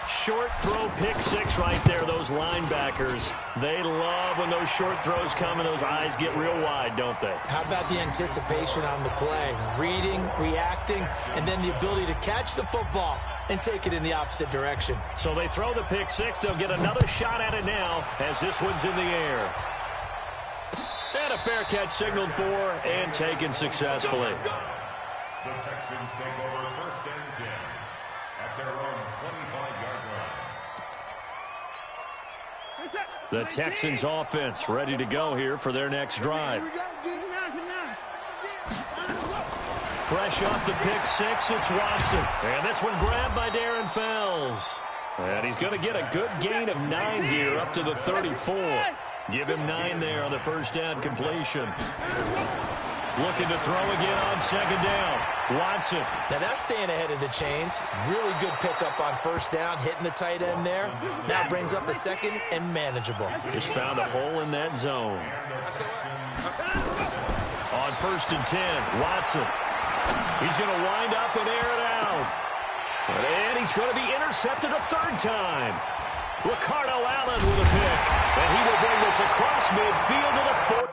Short throw, pick six right there. Those linebackers, they love when those short throws come and those eyes get real wide, don't they? How about the anticipation on the play? Reading, reacting, and then the ability to catch the football and take it in the opposite direction. So they throw the pick six. They'll get another shot at it now as this one's in the air. And a fair catch signaled for and taken successfully. The Texans take over first and 10 at their own 25-yard line. The Texans offense ready to go here for their next drive. Fresh off the pick six, it's Watson. And this one grabbed by Darren Fells. And he's going to get a good gain of 9 here up to the 34. Give him 9 there on the first down completion. Looking to throw again on second down. Watson. Now that's staying ahead of the chains. Really good pickup on first down, hitting the tight end there. Now brings up a second and manageable. Just found a hole in that zone. On first and 10, Watson. He's going to wind up and air it out. And he's going to be intercepted a third time. Ricardo Allen with a pick. And he will bring this across midfield to the 4.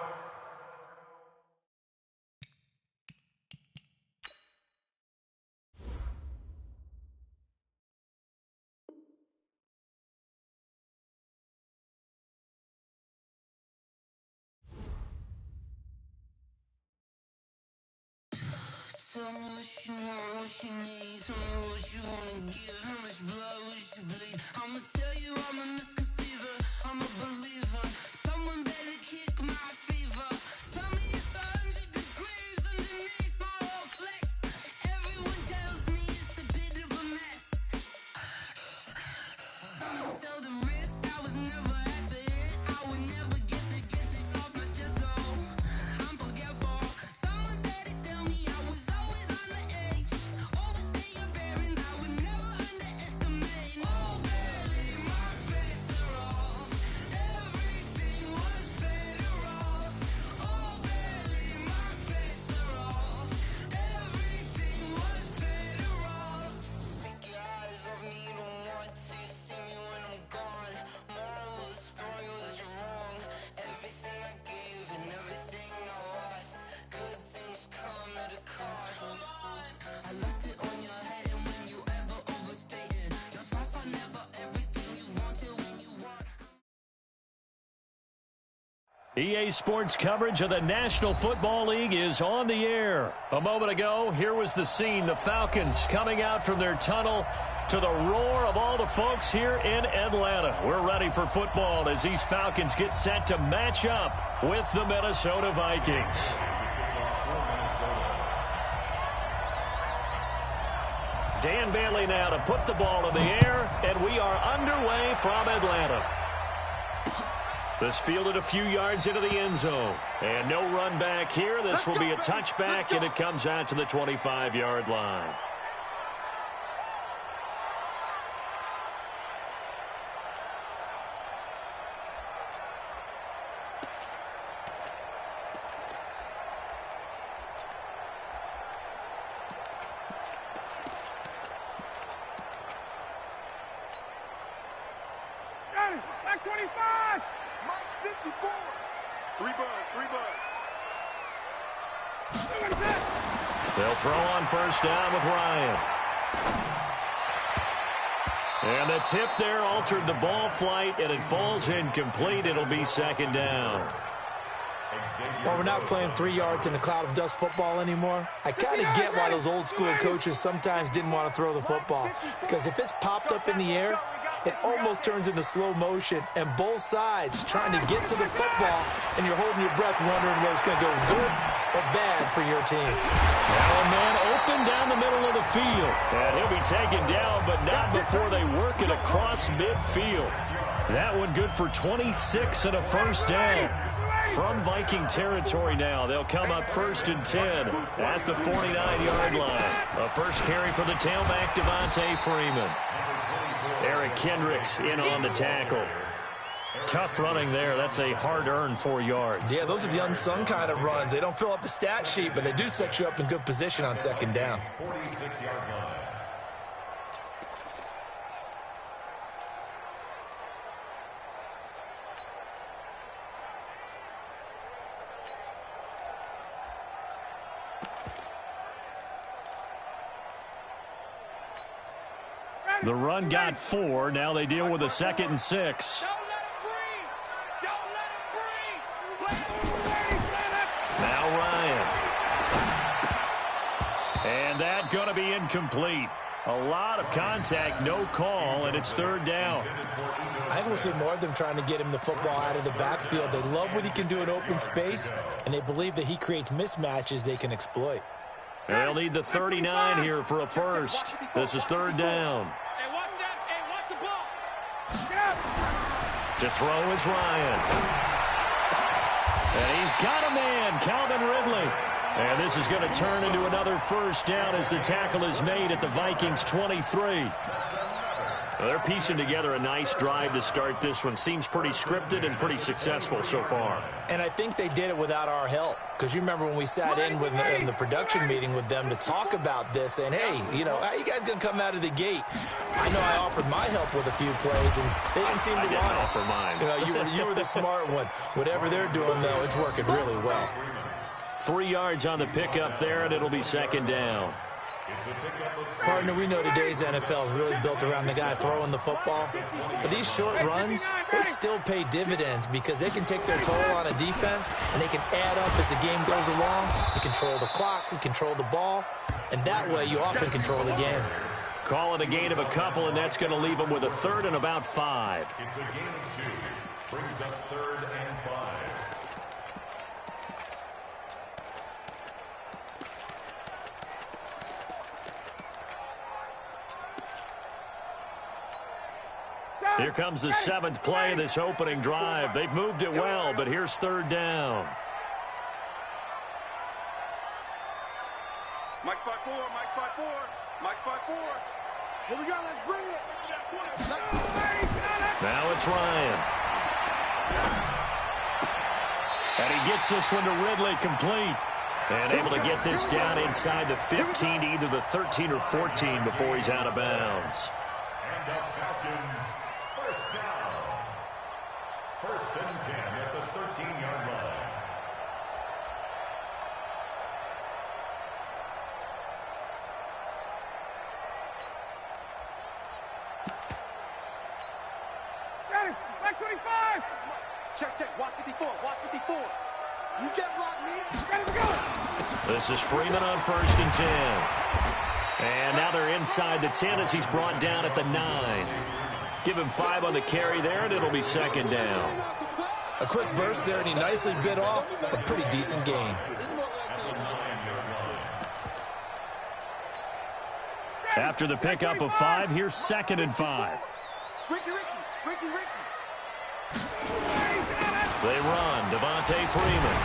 Tell me what you want, what you need. Tell me what you wanna give. How much blood would you bleed? I'ma tell you I'm a misconceiver. I'm a believer. Someone better kick my fever. Tell me it's 100 degrees underneath my whole flesh. Everyone tells me it's a bit of a mess. I'ma tell the risk I was never at the hit. I would never get it off my chest. Oh, I'm forgetful. Someone better tell me I was always on the edge. Overstay your bearings, I would never underestimate. Oh, barely, my bets are off. Everything was better off. Oh, barely, my bets are off. Everything was better off. Take your eyes off me, you don't want to see me when I'm gone. Moral of the story was you're wrong. Everything I gave and everything I lost. Good things come at a cost. I left it on your head, and when you ever overstay it, your thoughts are never everything you wanted when you want. EA Sports coverage of the National Football League is on the air. A moment ago, here was the scene. The Falcons coming out from their tunnel to the roar of all the folks here in Atlanta. We're ready for football as these Falcons get set to match up with the Minnesota Vikings. Dan Bailey now to put the ball in the air, and we are underway from Atlanta. This fielded a few yards into the end zone. And no run back here. This will be a touchback, and it comes out to the 25-yard line. Back 25! Mike 54! Three buds. They'll throw on first down with Ryan. And the tip there altered the ball flight, and it falls incomplete. It'll be second down. Well, we're not playing 3 yards in a cloud of dust football anymore. I kind of get why those old school coaches sometimes didn't want to throw the football. Because if it's popped up in the air, it almost turns into slow motion, and both sides trying to get to the football, and you're holding your breath wondering whether it's going to go good or bad for your team. Now a man open down the middle of the field, and he'll be taken down, but not before they work it across midfield. That one good for 26 and a first down. From Viking territory now, they'll come up first and 10 at the 49-yard line. A first carry for the tailback, Devontae Freeman. Eric Kendricks in on the tackle. Tough running there. That's a hard-earned 4 yards. Yeah, those are the unsung kind of runs. They don't fill up the stat sheet, but they do set you up in good position on second down. 46-yard line. The run got 4. Now they deal with a 2nd and 6. Now Ryan. And that going to be incomplete. A lot of contact, no call, and it's 3rd down. I think we'll see more of them trying to get him the football out of the backfield. They love what he can do in open space, and they believe that he creates mismatches they can exploit. They'll need the 39 here for a first. This is 3rd down. To throw is Ryan. And he's got a man, Calvin Ridley. And this is going to turn into another first down as the tackle is made at the Vikings 23. Well, they're piecing together a nice drive to start this one. Seems pretty scripted and pretty successful so far. And I think they did it without our help. Because you remember when we sat in the production meeting with them to talk about this, and hey, you know, how you guys going to come out of the gate? I know I offered my help with a few plays, and they didn't seem to want to offer mine. You know, you were the smart one. Whatever they're doing, though, it's working really well. 3 yards on the pickup there, and it'll be 2nd down. Partner, we know today's NFL is really built around the guy throwing the football. But these short runs, they still pay dividends because they can take their toll on a defense, and they can add up as the game goes along. You control the clock, you control the ball, and that way you often control the game. Call it a gain of a couple, and that's going to leave them with a 3rd and about 5. It's a gain of 2. Brings up 3rd and 5. Here comes the 7th play of this opening drive. They've moved it well, but here's 3rd down. Mike spot 4, Mike spot 4, Mike spot 4. Here we go, let's bring it. Now it's Ryan. And he gets this one to Ridley complete. And able to get this down inside the 15 to either the 13 or 14 before he's out of bounds. And the Falcons, first down. 1st and 10 at the 13-yard line. Got it, back 25. Check, watch 54, watch 54. You get blocked, me. Ready to go. This is Freeman on 1st and 10. And now they're inside the 10 as he's brought down at the 9. Give him 5 on the carry there, and it'll be 2nd down. A quick burst there, and he nicely bit off a pretty decent gain. After the pickup of 5, here's 2nd and 5. Ricky. They run, Devontae Freeman.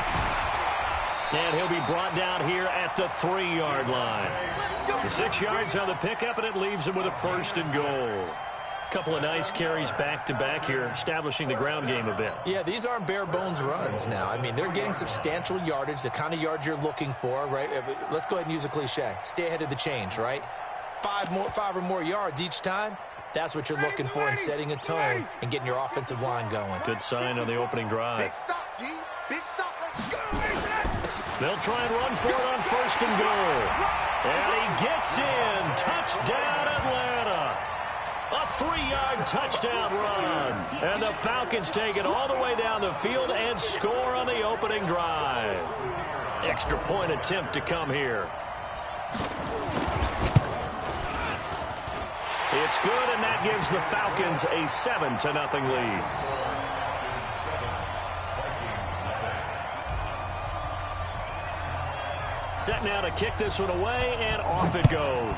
And he'll be brought down here at the 3-yard line. The 6 yards on the pickup, and it leaves him with a 1st and goal. Couple of nice carries back-to-back here, establishing the ground game a bit. Yeah, these aren't bare-bones runs now. I mean, they're getting substantial yardage, the kind of yards you're looking for, right? Let's go ahead and use a cliche. Stay ahead of the change, right? 5 or more yards each time. That's what you're looking for in setting a tone and getting your offensive line going. Good sign on the opening drive. Big stop, G. Big stop, let's go. They'll try and run for it on 1st and goal. And he gets in. Touchdown, Atlanta. A 3-yard touchdown run. And the Falcons take it all the way down the field and score on the opening drive. Extra point attempt to come here. It's good, and that gives the Falcons a 7-0 lead. Set now to kick this one away, and off it goes.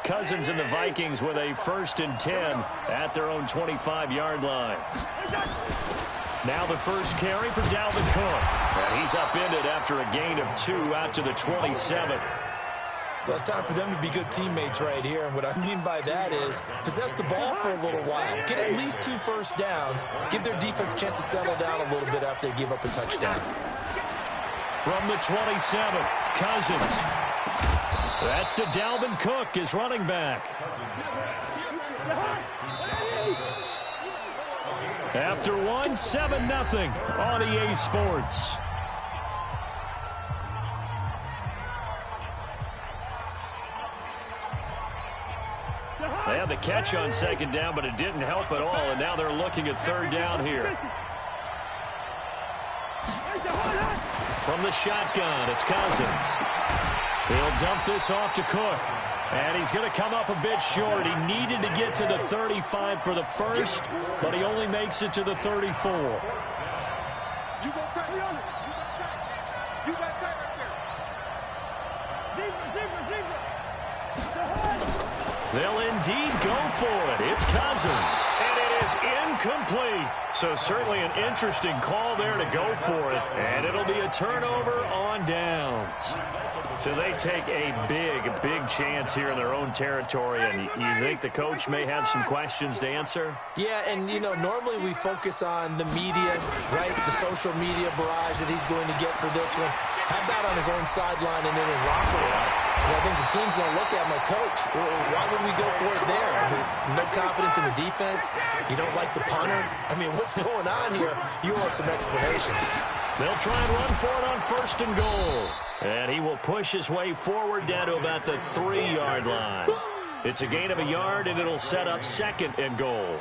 Cousins and the Vikings with a 1st and 10 at their own 25-yard line. Now the first carry for Dalvin Cook. And he's upended after a gain of 2 out to the 27. Well, it's time for them to be good teammates right here. And what I mean by that is possess the ball for a little while. Get at least 2 first downs. Give their defense a chance to settle down a little bit after they give up a touchdown. From the 27, Cousins. That's to Dalvin Cook, his running back. After one, 7-0 on EA Sports. They had the catch on second down, but it didn't help at all, and now they're looking at third down here. From the shotgun, it's Cousins. He'll dump this off to Cook. And he's going to come up a bit short. He needed to get to the 35 for the first, but he only makes it to the 34. You go tight. You got tight right there. They'll indeed go for it. It's Cousins. And it is incomplete. So certainly an interesting call there to go for it. And it'll be a turnover on downs. So they take a big chance here in their own territory. And you think the coach may have some questions to answer? Yeah, and, you know, normally we focus on the media, right? The social media barrage that he's going to get for this one. Have that on his own sideline and in his locker room. Because I think the team's going to look at my coach. Why would we go for it there? I mean, no confidence in the defense. You don't like the punter. I mean, what's going on here? You want some explanations. They'll try and run for it on first and goal. And he will push his way forward down to about the 3-yard line. It's a gain of a yard, and it'll set up second and goal.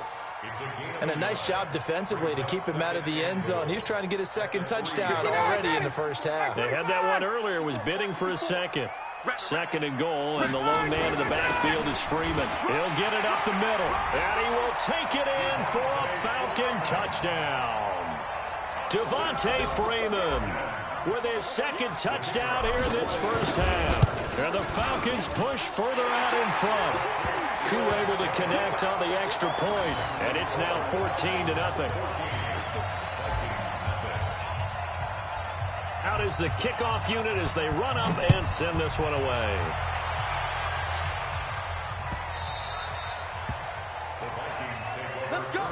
And a nice job defensively to keep him out of the end zone. He was trying to get his second touchdown already in the first half. They had that one earlier, was bidding for a second. Second and goal, and the lone man in the backfield is Freeman. He'll get it up the middle, and he will take it in for a Falcon touchdown. Devontae Freeman with his second touchdown here in this first half. And the Falcons push further out in front. Koo able to connect on the extra point, and it's now 14-0. Out is the kickoff unit as they run up and send this one away. Let's go.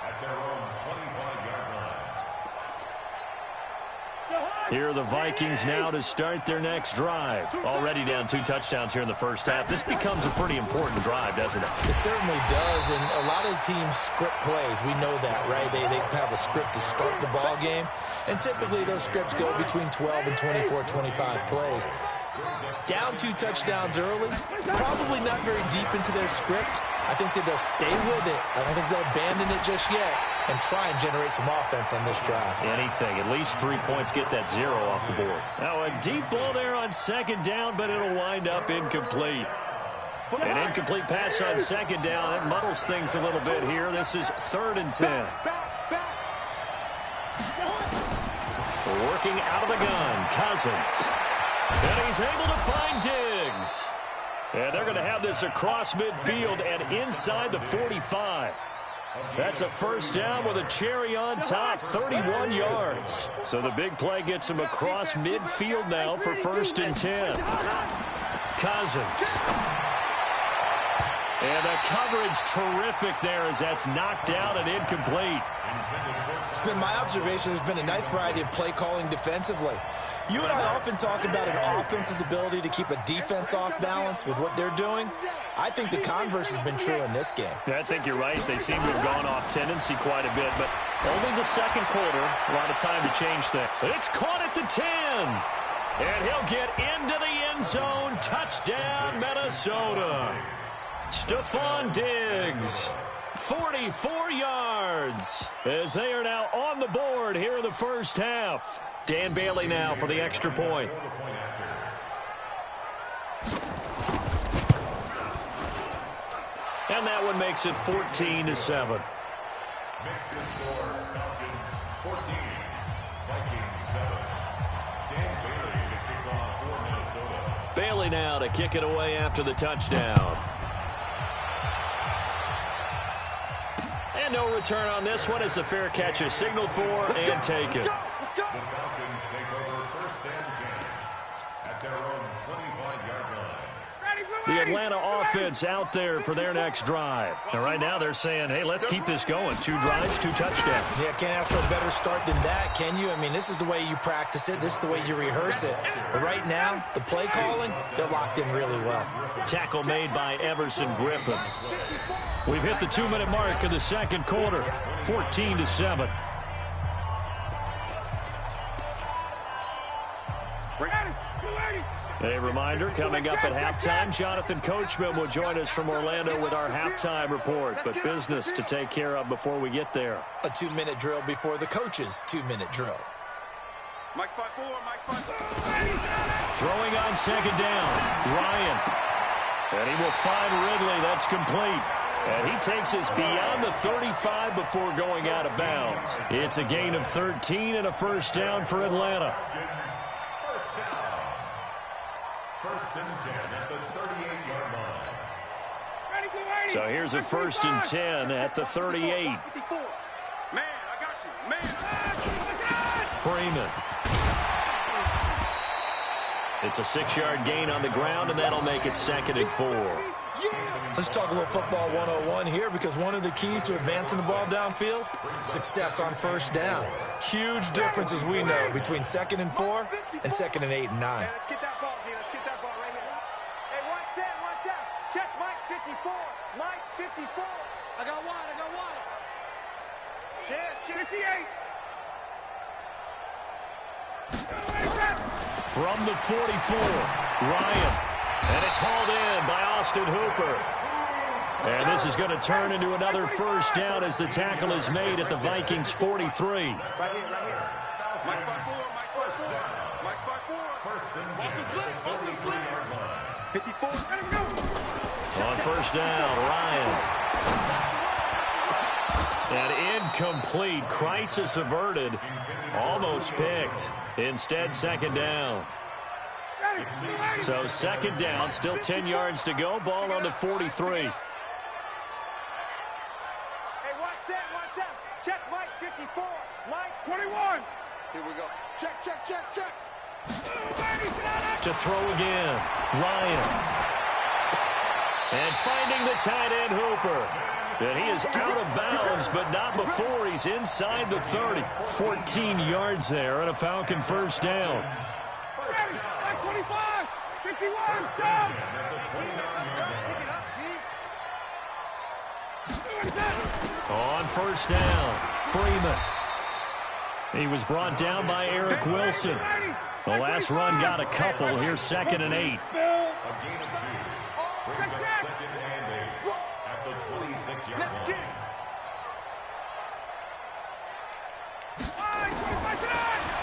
At their own 25-yard line. Here are the Vikings now to start their next drive. Already down 2 touchdowns here in the first half. This becomes a pretty important drive, doesn't it? It certainly does, and a lot of teams script plays. We know that, right? They have a script to start the ball game, and typically those scripts go between 12 and 24, 25 plays. Down 2 touchdowns early, probably not very deep into their script. I think that they'll stay with it. I don't think they'll abandon it just yet and try and generate some offense on this drive. Anything. At least 3 points, get that 0 off the board. Now a deep ball there on second down, but it'll wind up incomplete. An incomplete pass on second down. That muddles things a little bit here. This is 3rd and 10. Working out of the gun, Cousins. And he's able to find Diggs. And they're going to have this across midfield and inside the 45. That's a first down with a cherry on top, 31 yards. So the big play gets him across midfield now for 1st and 10. Cousins. And the coverage terrific there as that's knocked down and incomplete. It's been my observation there's been a nice variety of play calling defensively. You and I often talk about an offense's ability to keep a defense off balance with what they're doing. I think the converse has been true in this game. I think you're right. They seem to have gone off tendency quite a bit, but only the second quarter. A lot of time to change things. It's caught at the 10. And he'll get into the end zone. Touchdown, Minnesota. Stephon Diggs. 44 yards as they are now on the board here in the first half. Dan Bailey now for the extra point. And that one makes it 14-7. Makes the score Falcons 14, Vikings 7. Dan Bailey to kick off for Minnesota. Bailey now to kick it away after the touchdown. And no return on this one as the fair catch is signaled for and taken. The Falcons take over 1st and 10 at their own 25-yard line. The Atlanta offense out there for their next drive. And right now they're saying, hey, let's keep this going. 2 drives, 2 touchdowns. Yeah, can't ask for a better start than that, can you? I mean, this is the way you practice it. This is the way you rehearse it. But right now, the play calling, they're locked in really well. Tackle made by Everson Griffin. We've hit the 2-minute mark of the second quarter, 14-7. A reminder, coming up at halftime, Jonathan Coachman will join us from Orlando with our halftime report. But business to take care of before we get there. A 2-minute drill before the coach's 2-minute drill. Mike 5-4, Mike 5-4. Throwing on second down, Ryan. And he will find Ridley. That's complete. And he takes us beyond the 35 before going out of bounds. It's a gain of 13 and a first down for Atlanta. First and 10 at the 38-yard line. So here's a first and 10 at the 38. Man, I got you. Man. Freeman. It's a 6-yard gain on the ground, and that'll make it 2nd and 4. Let's talk a little football 101 here, because one of the keys to advancing the ball downfield, success on first down. Huge difference, as we know, between 2nd and 4 and 2nd and 8 and 9. Let's get that ball here. Let's get that ball right here. Hey, one set. Check Mike 54. Mike 54. I got one. Check. 58. From the 44, Ryan. And it's hauled in by Austin Hooper. And this is going to turn into another first down as the tackle is made at the Vikings' 43. Right here. Mike 5-4. Mike 5-4. First and 10 Boston at the slip. 43-yard line. 54. Let him go. On first down, Ryan. And incomplete. Crisis averted. Almost picked. Instead, second down. So second down, still 10 yards to go. Ball on the 43. Hey, one set. Check Mike 54. Mike 21. Here we go. Check. To throw again, Ryan. And finding the tight end, Hooper. And he is out of bounds, but not before he's inside the 30. 14 yards there and a Falcon first down. 25. 51. Stop. On first down, Freeman. He was brought down by Eric Wilson. The last run got a couple. Here's 2nd and 8. A gain of 2. Brings up 2nd and 8 at the 26-yard line.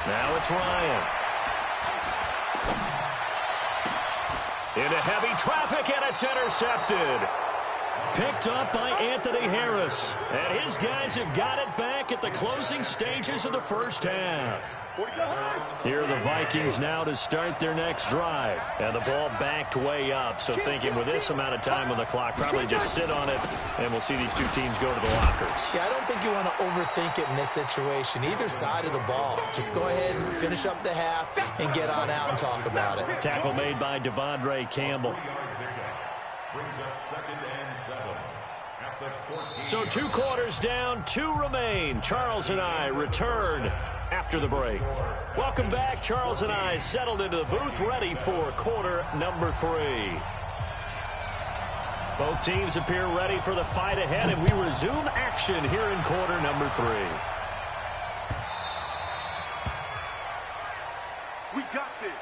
Now it's Ryan. Into heavy traffic, and it's intercepted. Picked up by Anthony Harris. And his guys have got it back at the closing stages of the first half. Here are the Vikings now to start their next drive. And the ball backed way up. So thinking with this amount of time on the clock, probably just sit on it, and we'll see these two teams go to the lockers. Yeah, I don't think you want to overthink it in this situation. Either side of the ball. Just go ahead and finish up the half and get on out and talk about it. Tackle made by Devondre Campbell. Brings up 2nd and 7 at the 14. So 2 quarters down, 2 remain. Charles and I return after the break. Welcome back. Charles and I settled into the booth, ready for quarter number 3. Both teams appear ready for the fight ahead, and we resume action here in quarter number 3. We got this.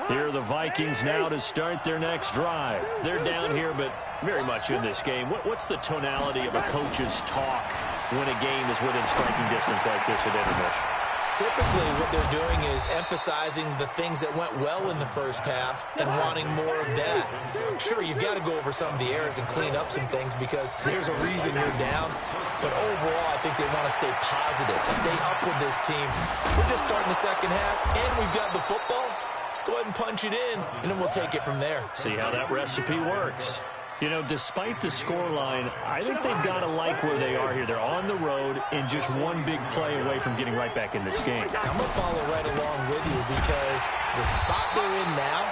Here are the Vikings now to start their next drive. They're down here, but very much in this game. What's the tonality of a coach's talk when a game is within striking distance like this at intermission? Typically, what they're doing is emphasizing the things that went well in the first half and wanting more of that. Sure, you've got to go over some of the errors and clean up some things because there's a reason you're down. But overall, I think they want to stay positive, stay up with this team. We're just starting the second half, and we've got the football. Let's go ahead and punch it in, and then we'll take it from there. See how that recipe works. You know, despite the scoreline, I think they've got to like where they are here. They're on the road and just one big play away from getting right back in this game. I'm going to follow right along with you. the spot they're in now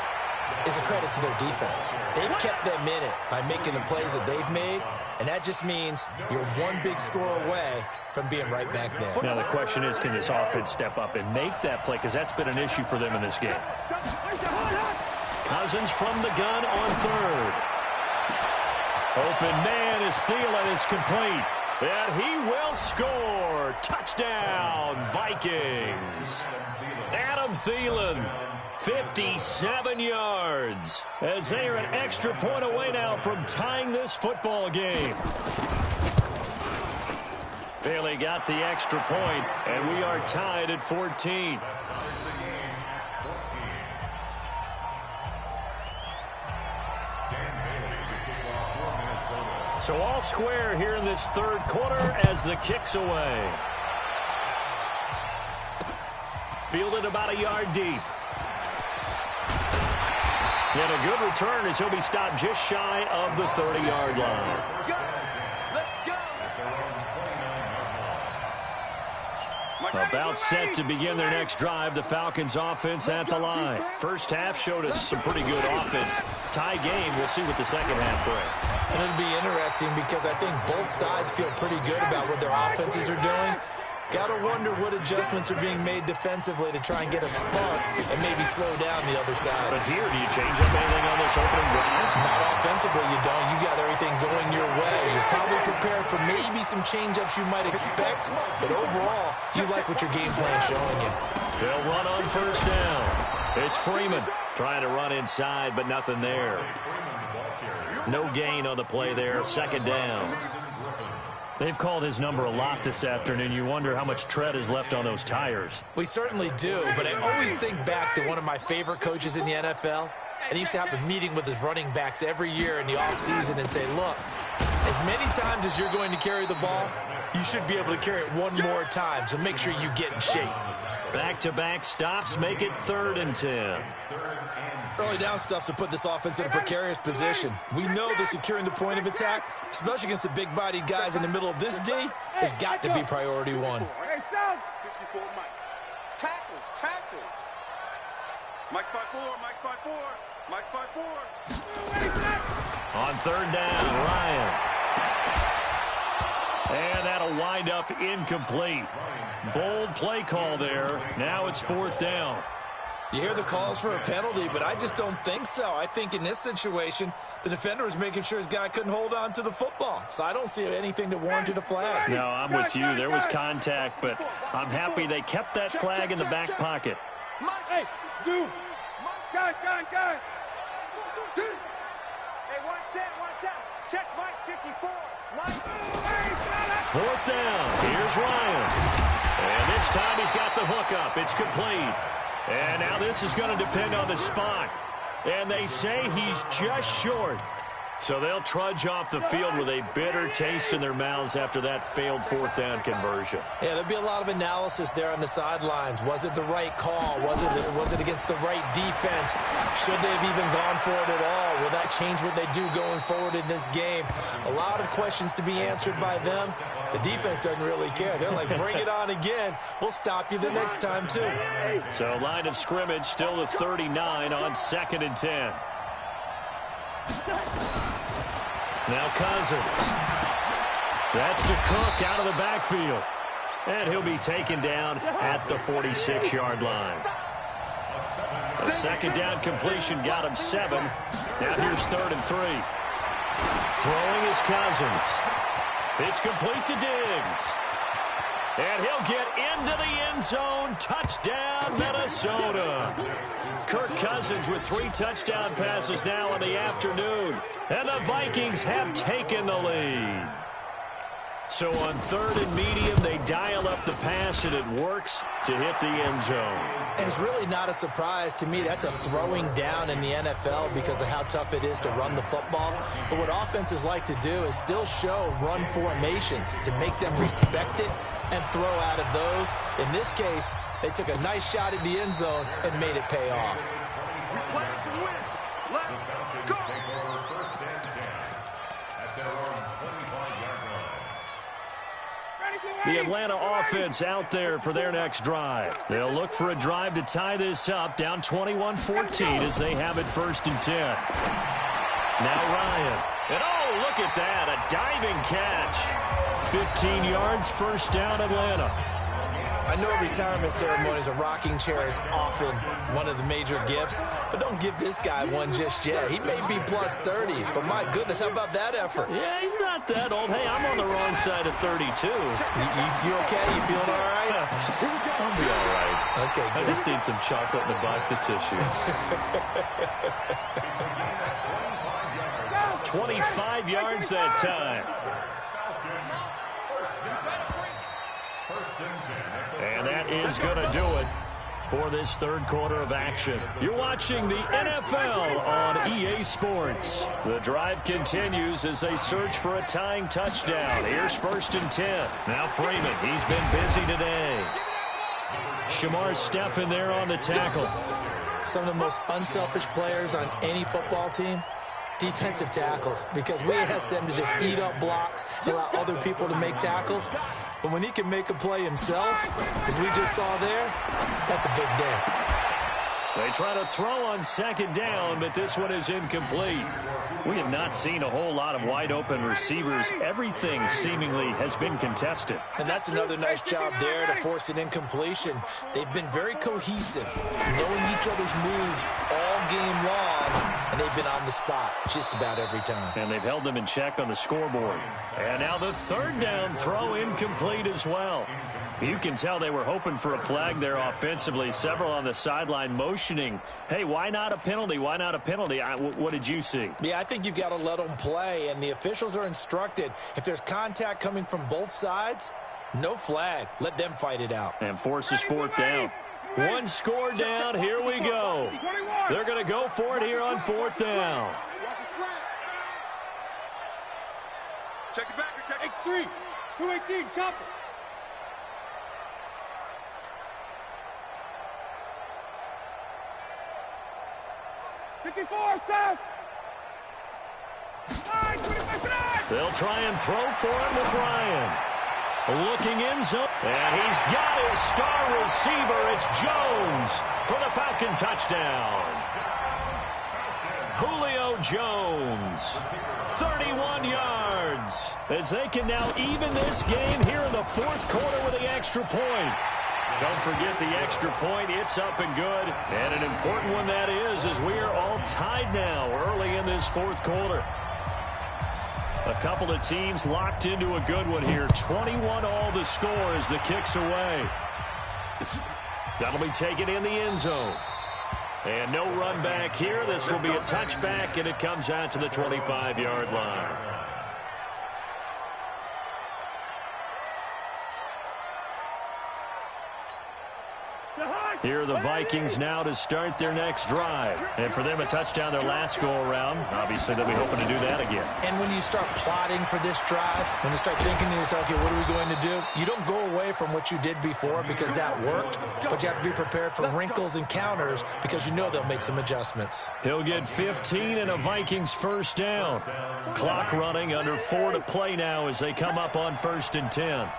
is a credit to their defense. They've kept them in it by making the plays that they've made, and that just means you're one big score away from being right back there. Now the question is, can this offense step up and make that play? Because that's been an issue for them in this game. Cousins from the gun on third. Open man is Thielen. It's complete. And he will score. Touchdown, Vikings. Adam Thielen, 57 yards, as they are an extra point away now from tying this football game. Bailey got the extra point, and we are tied at 14. So all square here in this third quarter as the kick's away. Fielded about a yard deep. And a good return as he'll be stopped just shy of the 30-yard line. About set to begin their next drive, the Falcons offense at the line. First half showed us some pretty good offense. Tie game, we'll see what the second half brings. And it'll be interesting because I think both sides feel pretty good about what their offenses are doing. Got to wonder what adjustments are being made defensively to try and get a spark and maybe slow down the other side. But here, do you change up anything on this opening drive? Not offensively, you don't. You got everything going your way. You're probably prepared for maybe some change-ups you might expect, but overall, you like what your game plan's showing you. They'll run on first down. It's Freeman trying to run inside, but nothing there. No gain on the play there. Second down. They've called his number a lot this afternoon. You wonder how much tread is left on those tires. We certainly do, but I always think back to one of my favorite coaches in the NFL, and he used to have a meeting with his running backs every year in the offseason and say, look, as many times as you're going to carry the ball, you should be able to carry it one more time, so make sure you get in shape. Back-to-back stops make it 3rd and 10. Early down stuff to put this offense in a precarious position. We know that securing the point of attack, especially against the big-bodied guys in the middle of this D, has got to be priority one. Hey, South. 54, Mike. Tackles, tackles. Mike spot 4, Mike spot 4, Mike spot 4. On 3rd down, Ryan. And that'll wind up incomplete. Bold play call there. Now it's 4th down. You hear the calls for a penalty, but I just don't think so. I think in this situation, the defender was making sure his guy couldn't hold on to the football. So I don't see anything that warranted a flag. No, I'm with you. There was contact, but I'm happy they kept that flag in the back pocket. Hey, dude. Gun. Hey, watch out. Check Mike 54. Mike. 4th down. Here's Ryan. And this time he's got the hook up. It's complete. And now this is going to depend on the spot. And they say he's just short. So they'll trudge off the field with a bitter taste in their mouths after that failed 4th down conversion. Yeah, there'll be a lot of analysis there on the sidelines. Was it the right call? Was it against the right defense? Should they have even gone for it at all? Will that change what they do going forward in this game? A lot of questions to be answered by them. The defense doesn't really care. They're like, bring it on again. We'll stop you the next time, too. So line of scrimmage still the 39 on 2nd and 10. Now Cousins. That's to Cook out of the backfield. And he'll be taken down at the 46-yard line. A 2nd down completion got him 7. Now here's 3rd and 3. Throwing is Cousins. It's complete to Diggs. And he'll get into the end zone. Touchdown, Minnesota. Kirk Cousins with 3 touchdown passes now in the afternoon. And the Vikings have taken the lead. So on 3rd and medium, they dial up the pass, and it works to hit the end zone. And it's really not a surprise to me. That's a throwing down in the NFL because of how tough it is to run the football. But what offenses like to do is still show run formations to make them respect it and throw out of those. In this case, they took a nice shot at the end zone and made it pay off. We play to win. Let's go. First and 10 at their own 25-yard line. Ready, The Atlanta offense out there for their next drive. They'll look for a drive to tie this up, down 21-14 as they have it 1st and 10. Now Ryan. And oh, look at that, a diving catch. 15 yards, 1st down Atlanta. I know retirement ceremonies, a rocking chair is often one of the major gifts, but don't give this guy one just yet. He may be plus 30, but my goodness, how about that effort? Yeah, he's not that old. Hey, I'm on the wrong side of 32. You okay? You feeling all right? I'll be all right. Okay, good. I just need some chocolate and a box of tissues. 25 yards that time. And that is going to do it for this 3rd quarter of action. You're watching the NFL on EA Sports. The drive continues as they search for a tying touchdown. Here's 1st and 10. Now Freeman, he's been busy today. Shamar Stephen there on the tackle. Some of the most unselfish players on any football team, defensive tackles, because we ask them to just eat up blocks, allow other people to make tackles. But when he can make a play himself, as we just saw there, that's a big day. They try to throw on 2nd down, but this one is incomplete. We have not seen a whole lot of wide-open receivers. Everything seemingly has been contested. And that's another nice job there to force an incompletion. They've been very cohesive, knowing each other's moves all game long, and they've been on the spot just about every time. And they've held them in check on the scoreboard. And now the 3rd down throw incomplete as well. You can tell they were hoping for a flag there offensively. Several on the sideline motioning, hey, why not a penalty? Why not a penalty? What did you see? Yeah, I think you've got to let them play, and the officials are instructed, if there's contact coming from both sides, no flag. Let them fight it out. And forces 4th down. One score down. Here we go. They're going to go for it here on 4th down. Check it back. X3, 218, chopper. They'll try and throw for it with Ryan. Looking in zone. And he's got his star receiver. It's Jones for the Falcon touchdown. Julio Jones, 31 yards. As they can now even this game here in the 4th quarter with the extra point. Don't forget the extra point. It's up and good. And an important one that is, as we are all tied now early in this 4th quarter. A couple of teams locked into a good one here. 21 all the score as the kick's away. That'll be taken in the end zone. And no run back here. This will be a touchback, and it comes out to the 25-yard line. Here are the Vikings now to start their next drive. And for them, a touchdown their last go-around. Obviously, they'll be hoping to do that again. And when you start plotting for this drive, when you start thinking to yourself, okay, what are we going to do? You don't go away from what you did before because that worked, but you have to be prepared for wrinkles and counters because you know they'll make some adjustments. He'll get 15 and a Vikings 1st down. Clock running, under 4 to play now as they come up on 1st and 10.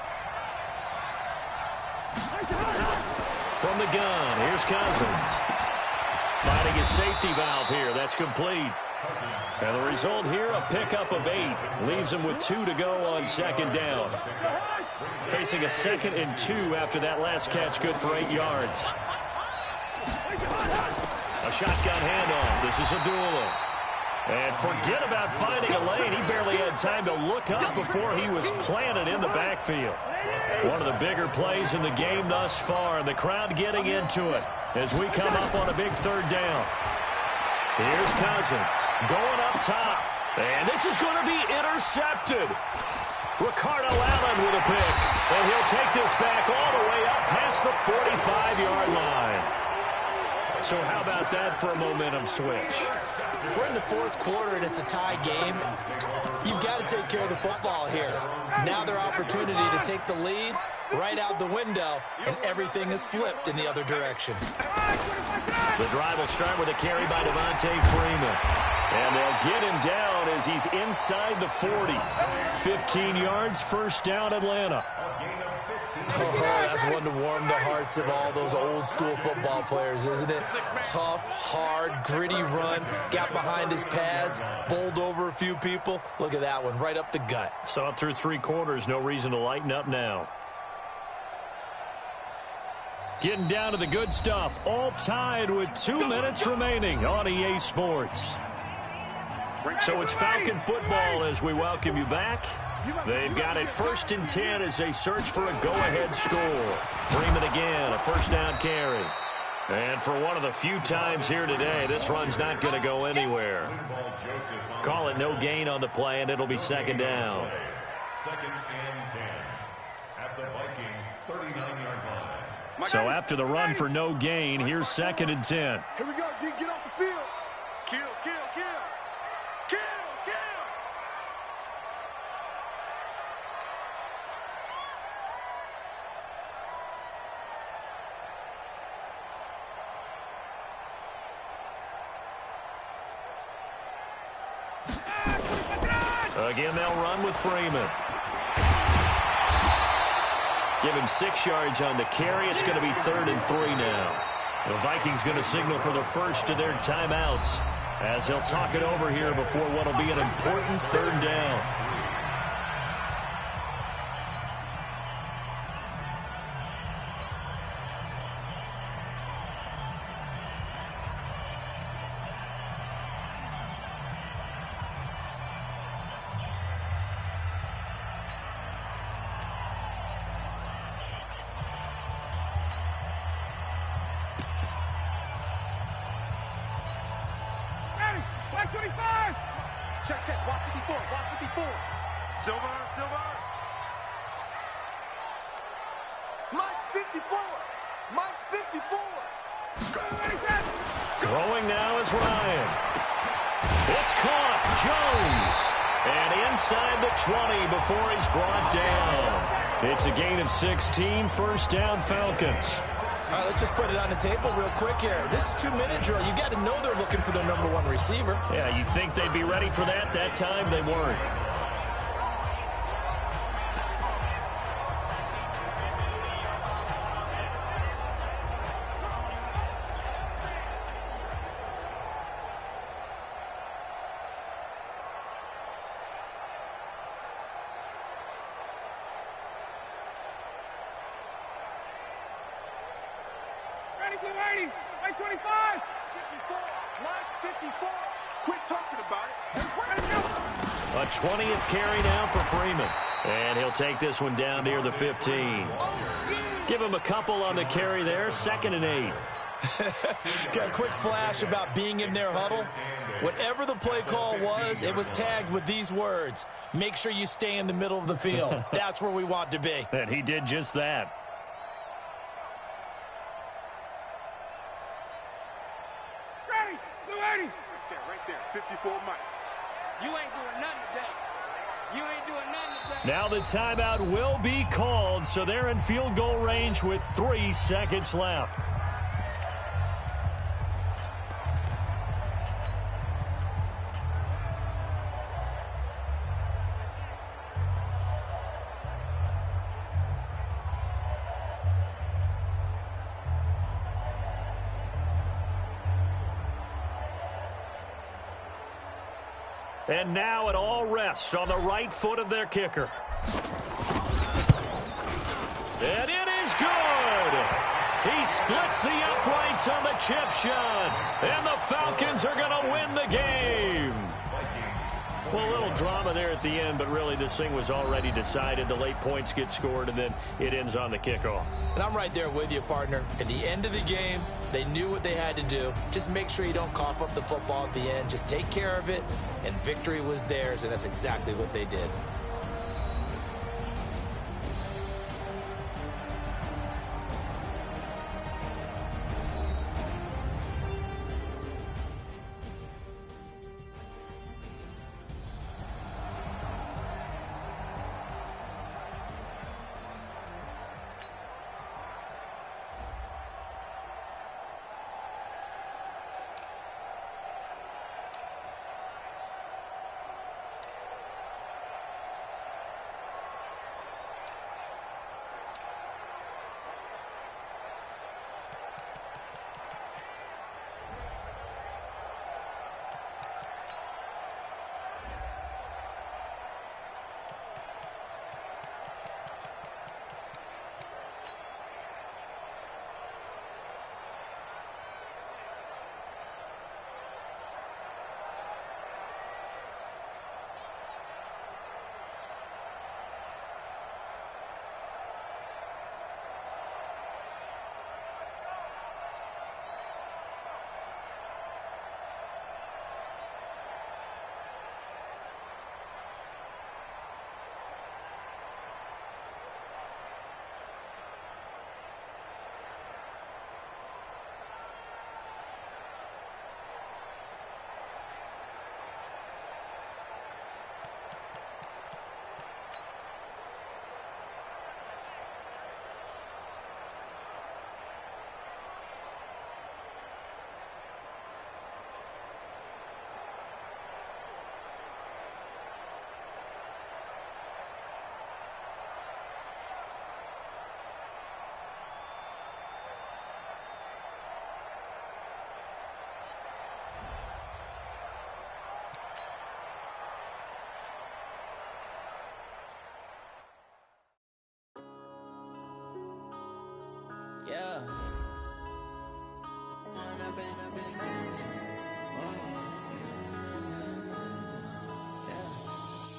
From the gun, here's Cousins. Finding his safety valve here. That's complete. And the result here, a pickup of 8. Leaves him with 2 to go on 2nd down. Facing a 2nd and 2 after that last catch, good for 8 yards. A shotgun handoff. This is Abdullah. And forget about finding a lane. He barely had time to look up before he was planted in the backfield. One of the bigger plays in the game thus far, and the crowd getting into it as we come up on a big 3rd down. Here's Cousins going up top, and this is going to be intercepted. Ricardo Allen with a pick, and he'll take this back all the way up past the 45-yard line. So how about that for a momentum switch? We're in the 4th quarter, and it's a tie game. You've got to take care of the football here. Now their opportunity to take the lead right out the window, and everything is flipped in the other direction. The drive will start with a carry by Devontae Freeman. And they'll get him down as he's inside the 40. 15 yards, 1st down Atlanta. Oh, that's one to warm the hearts of all those old school football players, isn't it? Tough, hard, gritty run, got behind his pads, bowled over a few people. Look at that one, right up the gut. So up through 3 quarters, no reason to lighten up now. Getting down to the good stuff, all tied with 2 minutes remaining on EA Sports. So it's Falcon football as we welcome you back. They've got it 1st and 10 as they search for a go-ahead score. Freeman again, a first down carry. And for one of the few times here today, this run's not going to go anywhere. Call it no gain on the play, and it'll be 2nd down. 2nd and 10 at the Vikings' 39-yard line. So after the run for no gain, here's 2nd and 10. Here we go, D. Get off the field. Kill, kill, kill. Kill, kill. Again, they'll run with Freeman. Give him 6 yards on the carry. It's going to be 3rd and 3 now. The Vikings going to signal for the first of their timeouts as they'll talk it over here before what will be an important 3rd down. Check, check. Watch 54. Watch 54. Silver, silver. Mike's 54. Mike's 54. Throwing now is Ryan. It's caught. Jones. And inside the 20 before he's brought down. It's a gain of 16. First down, Falcons. All right, let's just put it on the table real quick here. This is 2-minute drill. You got to know they're looking for their number 1 receiver. Yeah, you think they'd be ready for that? That time they weren't. Mike 25. 54. Mike 54. Quit talking about it. A 20th carry now for Freeman. And he'll take this one down near the 15. Give him a couple on the carry there. 2nd and 8. Got a quick flash about being in their huddle. Whatever the play call was, it was tagged with these words. Make sure you stay in the middle of the field. That's where we want to be. And he did just that. Right there, 54 Mike. You ain't doing nothing today. You ain't doing nothing today. Now the timeout will be called, so they're in field goal range with 3 seconds left. And now it all rests on the right foot of their kicker. And it is good. He splits the uprights on the chip shot. And the Falcons are going to win the game. Well, a little drama there at the end, but really this thing was already decided. The late points get scored, and then it ends on the kickoff. And I'm right there with you, partner. At the end of the game, they knew what they had to do. Just make sure you don't cough up the football at the end. Just take care of it, and victory was theirs, and that's exactly what they did.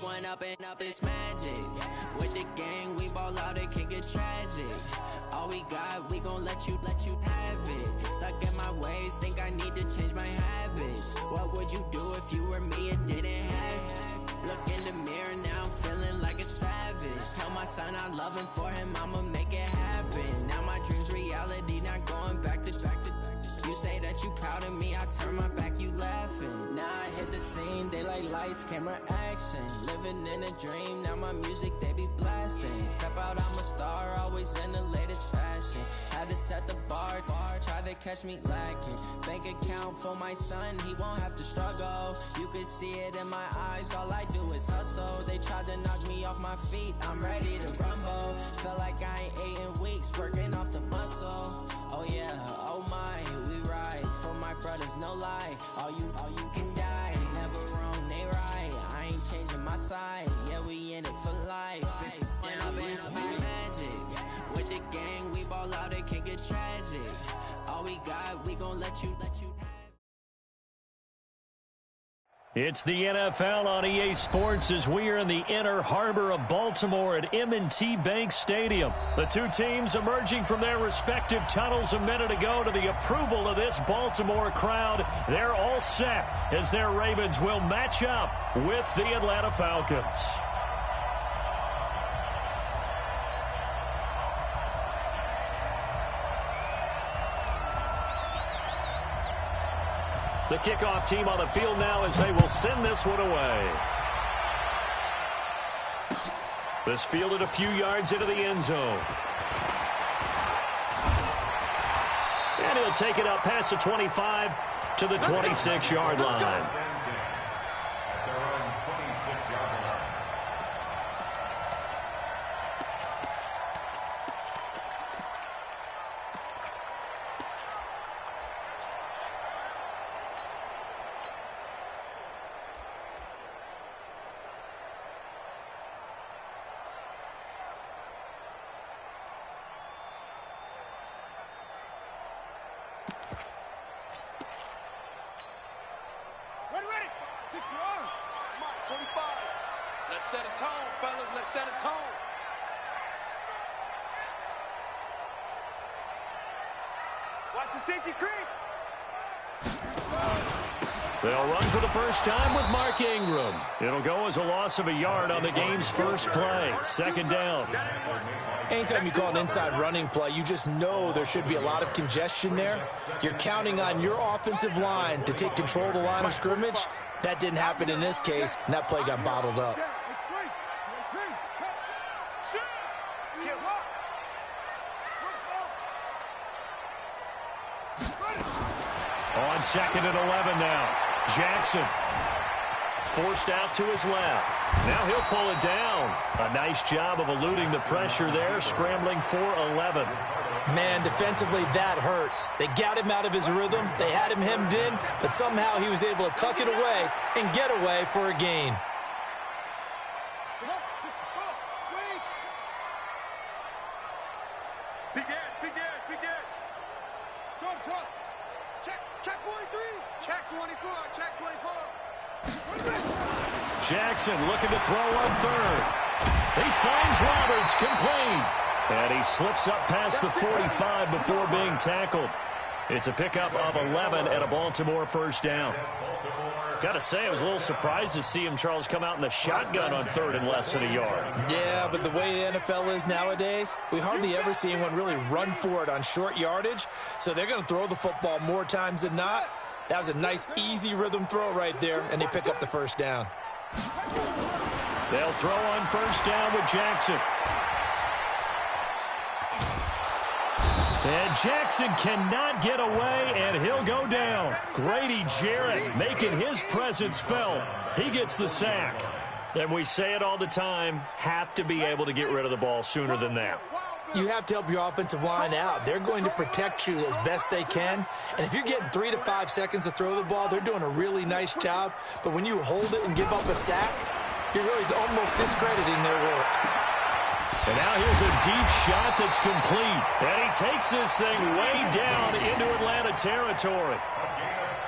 One up and up is magic. With the gang, we ball out, it can get tragic. All we got, we gon' let you have it. Stuck in my ways, think I need to change my habits. What would you do if you were me and didn't have it? Look in the mirror, now I'm feeling like a savage. Tell my son I love him, for him I'ma make it happen. Now my dream's reality, not going back to. You say that you proud of me, I turn my back, you laughing. Now I hit the scene, they like lights, camera, action. Living in a dream, now my music, they be blasting. Step out, I'm a star, always in the latest fashion. Had to set the bar, try to catch me lacking. Bank account for my son, he won't have to struggle. You can see it in my eyes, all I do is hustle. They tried to knock me off my feet, I'm ready to rumble. Feel like I ain't ate in weeks, working off the muscle. Oh yeah, oh my, we ride for my brothers, no lie. All you can die, never wrong, they right. I ain't changing my side, yeah, we in it for life. And I've been magic. With the gang, we ball out, it can get tragic. All we got, we gon' let you have. It's the NFL on EA Sports as we are in the inner harbor of Baltimore at M&T Bank Stadium. The two teams emerging from their respective tunnels a minute ago to the approval of this Baltimore crowd. They're all set as their Ravens will match up with the Atlanta Falcons. The kickoff team on the field now as they will send this one away. This fielded a few yards into the end zone. And he'll take it up past the 25 to the 26-yard line. Let's set a tone, fellas. Let's set a tone. Watch the safety creep. They'll run for the first time with Mark Ingram. It'll go as a loss of a yard on the game's first play. Second down. Anytime you call an inside running play, you just know there should be a lot of congestion there. You're counting on your offensive line to take control of the line of scrimmage. That didn't happen in this case, and that play got bottled up. On second and 11 now. Jackson forced out to his left. Now he'll pull it down. A nice job of eluding the pressure there, scrambling for 11. Man, defensively, that hurts. They got him out of his rhythm. They had him hemmed in, but somehow he was able to tuck it away and get away for a gain. Jackson looking to throw on third. He finds Roberts complete. And he slips up past the 45 before being tackled. It's a pickup of 11 and a Baltimore first down. Got to say, I was a little surprised to see him, Charles, come out in the shotgun on third and less than a yard. Yeah, but the way the NFL is nowadays, we hardly ever see anyone really run for it on short yardage. So they're going to throw the football more times than not. That was a nice, easy rhythm throw right there, and they pick up the first down. They'll throw on first down with Jackson. And Jackson cannot get away, and he'll go down. Grady Jarrett making his presence felt. He gets the sack. And we say it all the time, have to be able to get rid of the ball sooner than that. You have to help your offensive line out. They're going to protect you as best they can. And if you're getting 3 to 5 seconds to throw the ball, they're doing a really nice job. But when you hold it and give up a sack, you're really almost discrediting their work. And now here's a deep shot that's complete. And he takes this thing way down into Atlanta territory.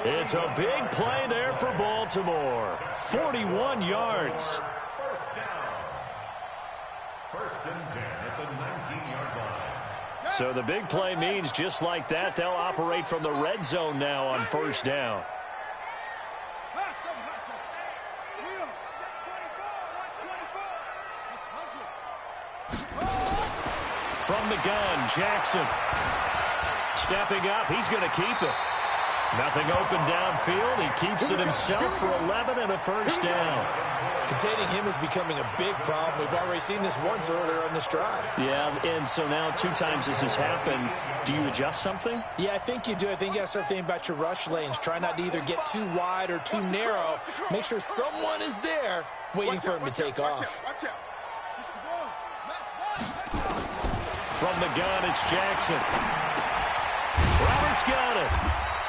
It's a big play there for Baltimore. 41 yards. First down. First and 10 at the 19-yard line. So the big play means just like that, they'll operate from the red zone now on first down. From the gun, Jackson. Stepping up, he's going to keep it. Nothing open downfield. He keeps it himself for 11 and a first down. Containing him is becoming a big problem. We've already seen this once earlier on this drive. Yeah, and so now 2 times this has happened. Do you adjust something? Yeah, I think you do. I think you got to start thinking about your rush lanes. Try not to either get too wide or too narrow. Make sure someone is there waiting for him to take off. From the gun, it's Jackson. Roberts got it.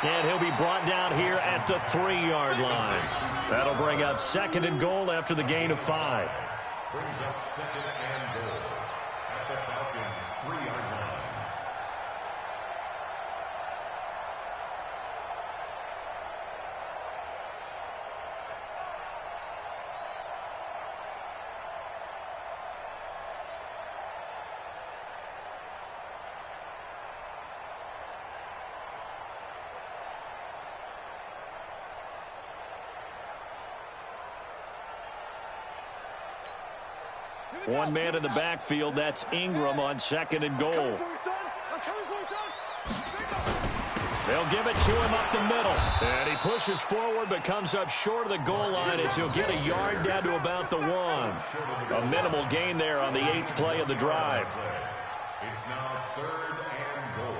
And he'll be brought down here at the 3-yard line. That'll bring up 2nd and goal after the gain of 5. Brings up 2nd and goal at the Falcons' 3-yard line. One man in the backfield. That's Ingram on 2nd and goal. They'll give it to him up the middle. And he pushes forward but comes up short of the goal line as he'll get a yard down to about the 1. A minimal gain there on the 8th play of the drive. It's now 3rd and goal.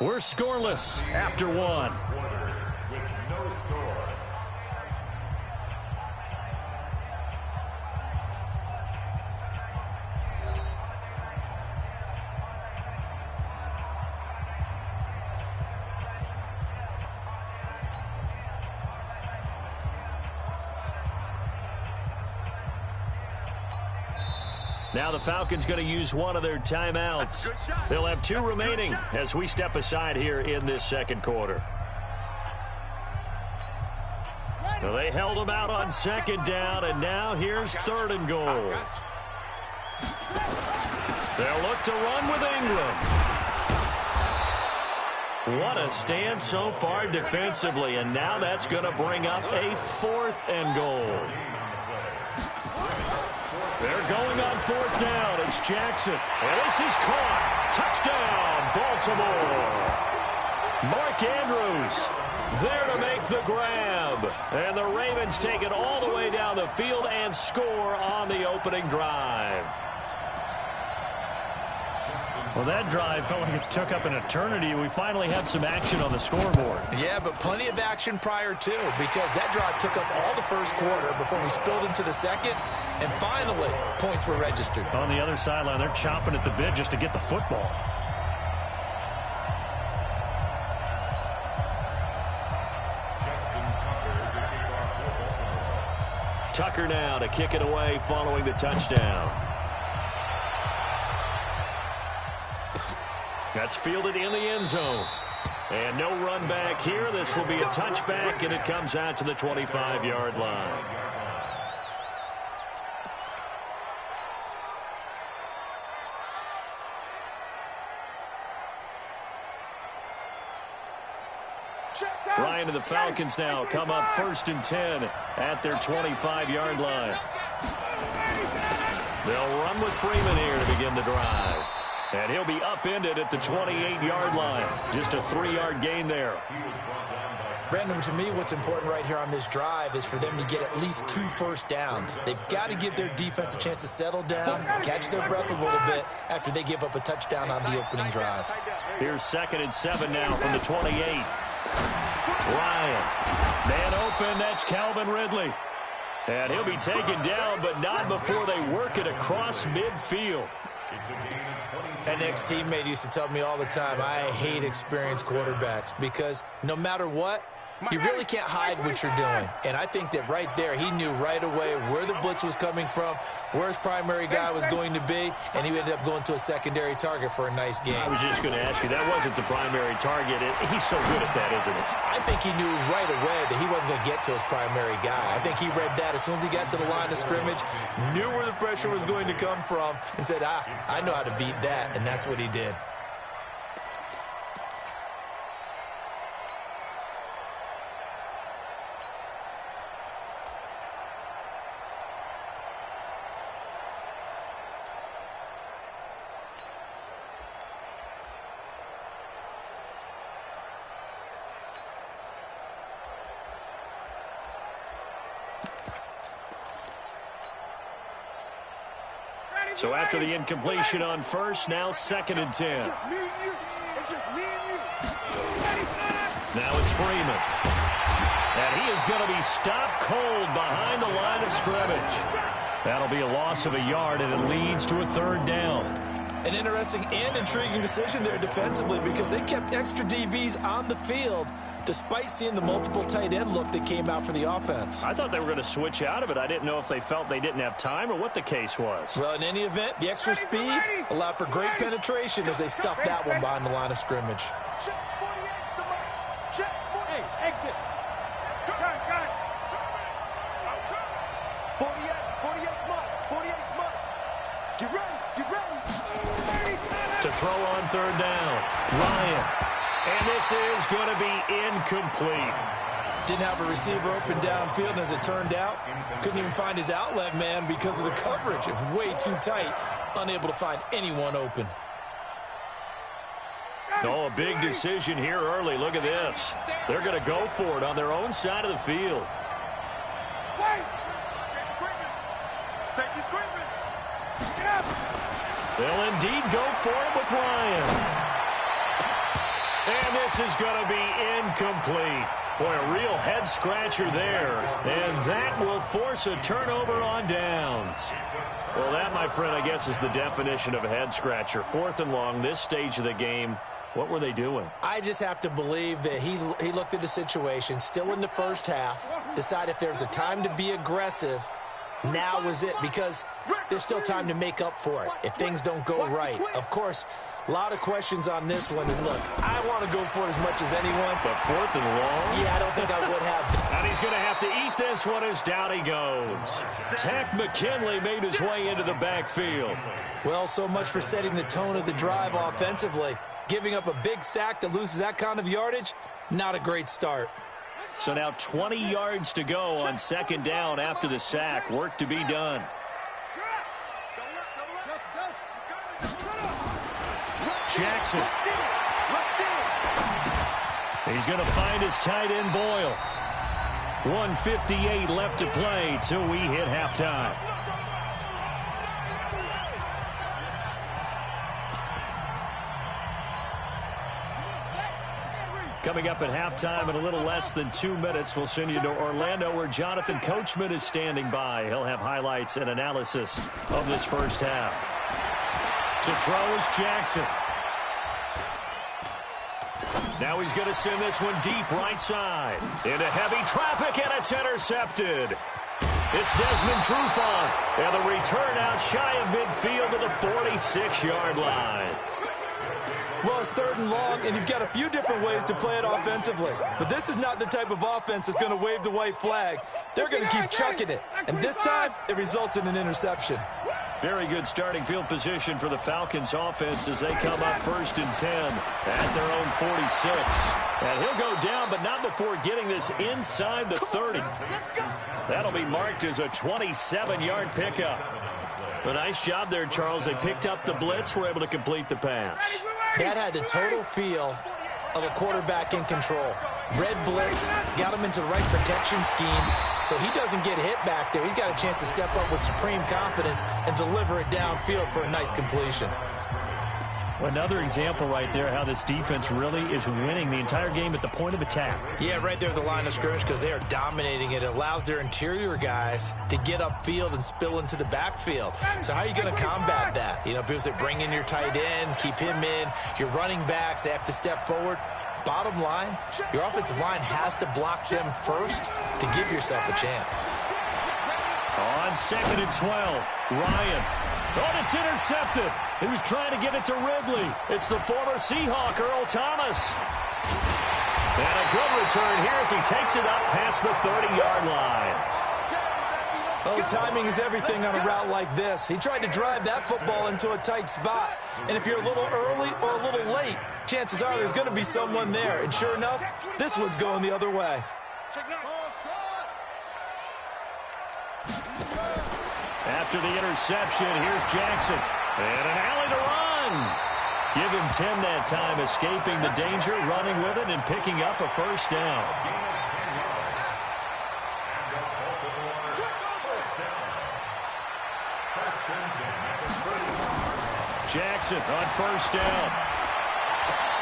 We're scoreless after 1. With no score. Now the Falcons going to use one of their timeouts. They'll have 2 remaining as we step aside here in this 2nd quarter. So they held them out on 2nd down, and now here's 3rd and goal. They'll look to run with Ingram. What a stand so far defensively, and now that's going to bring up a 4th and goal. They're going on 4th down. It's Jackson. And this is caught. Touchdown, Baltimore. Mark Andrews there to make the grab. And the Ravens take it all the way down the field and score on the opening drive. Well, that drive felt like it took up an eternity. We finally had some action on the scoreboard. Yeah, but plenty of action prior to, because that drive took up all the first quarter before we spilled into the 2nd, and finally, points were registered. On the other sideline, they're chomping at the bit just to get the football. Tucker now to kick it away following the touchdown. That's fielded in the end zone. And no run back here. This will be a touchback, and it comes out to the 25-yard line. Ryan and the Falcons now come up 1st and 10 at their 25-yard line. They'll run with Freeman here to begin the drive. And he'll be upended at the 28-yard line. Just a 3-yard gain there. Brandon, to me, what's important right here on this drive is for them to get at least 2 first downs. They've got to give their defense a chance to settle down, catch their breath a little bit after they give up a touchdown on the opening drive. Here's 2nd and 7 now from the 28. Ryan. Man open, that's Calvin Ridley. And he'll be taken down, but not before they work it across midfield. An ex-teammate used to tell me all the time, I hate experienced quarterbacks because no matter what, you really can't hide what you're doing. And I think that right there, he knew right away where the blitz was coming from, where his primary guy was going to be, and he ended up going to a secondary target for a nice game. I was just going to ask you, that wasn't the primary target. He's so good at that, isn't he? I think he knew right away that he wasn't going to get to his primary guy. I think he read that as soon as he got to the line of scrimmage, knew where the pressure was going to come from, and said, I know how to beat that, and that's what he did. So after the incompletion on first, now 2nd and 10. It's just me and you. It's just me and you. Now it's Freeman. And he is going to be stopped cold behind the line of scrimmage. That'll be a loss of a yard, and it leads to a 3rd down. An interesting and intriguing decision there defensively because they kept extra DBs on the field despite seeing the multiple tight end look that came out for the offense. I thought they were going to switch out of it. I didn't know if they felt they didn't have time or what the case was. Well, in any event, the extra speed allowed for great penetration as they stuffed that one behind the line of scrimmage. Check 48's the mark. Check 48. Hey, exit. Got it. 48's mark. 48's mark. Get ready. To throw on 3rd down, Ryan. And this is going to be incomplete. Didn't have a receiver open downfield, and as it turned out, couldn't even find his outlet man because of the coverage. It was way too tight, unable to find anyone open. Oh, a big decision here early. Look at this. They're going to go for it on their own side of the field. Safety's creeping. Get up. They'll indeed go for it with Ryan. And this is going to be incomplete. Boy, a real head-scratcher there. And that will force a turnover on downs. Well, that, my friend, I guess is the definition of a head-scratcher. 4th and long, this stage of the game. What were they doing? I just have to believe that he looked at the situation, still in the first half, decided if there's a time to be aggressive, now was it, because there's still time to make up for it if things don't go right. Of course, a lot of questions on this one. And look, I want to go for it as much as anyone. But 4th and long? Yeah, I don't think I would have. And he's going to have to eat this one as down he goes. Tech McKinley made his way into the backfield. Well, so much for setting the tone of the drive offensively. Giving up a big sack that loses that kind of yardage, not a great start. So now 20 yards to go on 2nd down after the sack. Work to be done. Jackson. He's going to find his tight end Boyle. 1:58 left to play till we hit halftime. Coming up at halftime in a little less than 2 minutes, we'll send you to Orlando where Jonathan Coachman is standing by. He'll have highlights and analysis of this first half. To throw is Jackson. Now he's going to send this one deep right side. Into heavy traffic, and it's intercepted. It's Desmond Trufant. And the return out shy of midfield to the 46-yard line. Well, it's 3rd and long, and you've got a few different ways to play it offensively. But this is not the type of offense that's going to wave the white flag. They're going to keep chucking it. And this time, it results in an interception. Very good starting field position for the Falcons offense as they come up 1st and 10 at their own 46. And he'll go down, but not before getting this inside the 30. That'll be marked as a 27-yard pickup. A nice job there, Charles. They picked up the blitz, were able to complete the pass. That had the total feel of a quarterback in control. Red blitz, got him into the right protection scheme, so he doesn't get hit back there. He's got a chance to step up with supreme confidence and deliver it downfield for a nice completion. Another example right there how this defense really is winning the entire game at the point of attack. Yeah, right there at the line of scrimmage because they are dominating it. It allows their interior guys to get upfield and spill into the backfield. So how are you going to combat that? You know, people say bring in your tight end, keep him in. Your running backs, they have to step forward. Bottom line, your offensive line has to block them first to give yourself a chance. On 2nd and 12, Ryan. Oh, it's intercepted. He was trying to get it to Ridley. It's the former Seahawk, Earl Thomas. And a good return here as he takes it up past the 30-yard line. Oh, timing is everything on a route like this. He tried to drive that football into a tight spot. And if you're a little early or a little late, chances are there's going to be someone there. And sure enough, this one's going the other way. After the interception, here's Jackson. And an alley to run. Give him 10 that time, escaping the danger, running with it, and picking up a first down. Jackson on first down.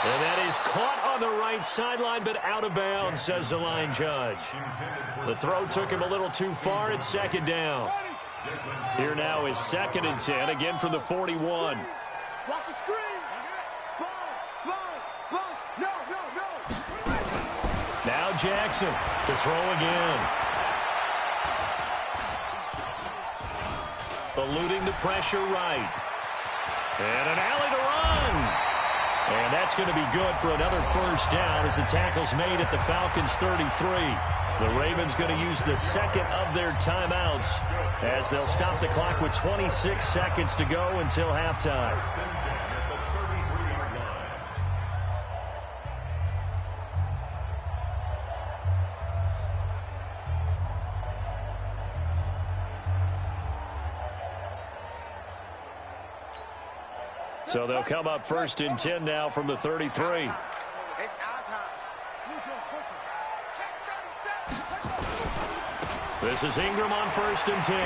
And that is caught on the right sideline, but out of bounds, says the line judge. The throw took him a little too far at 2nd down. Here now is 2nd and 10, again from the 41. Watch the screen. Sponge. No. Now Jackson to throw again. Eluding the pressure right. And an alley to run. And that's going to be good for another first down as the tackle's made at the Falcons' 33. The Ravens going to use the second of their timeouts as they'll stop the clock with 26 seconds to go until halftime. So they'll come up 1st and 10 now from the 33. It's our time. This is Ingram on 1st and 10.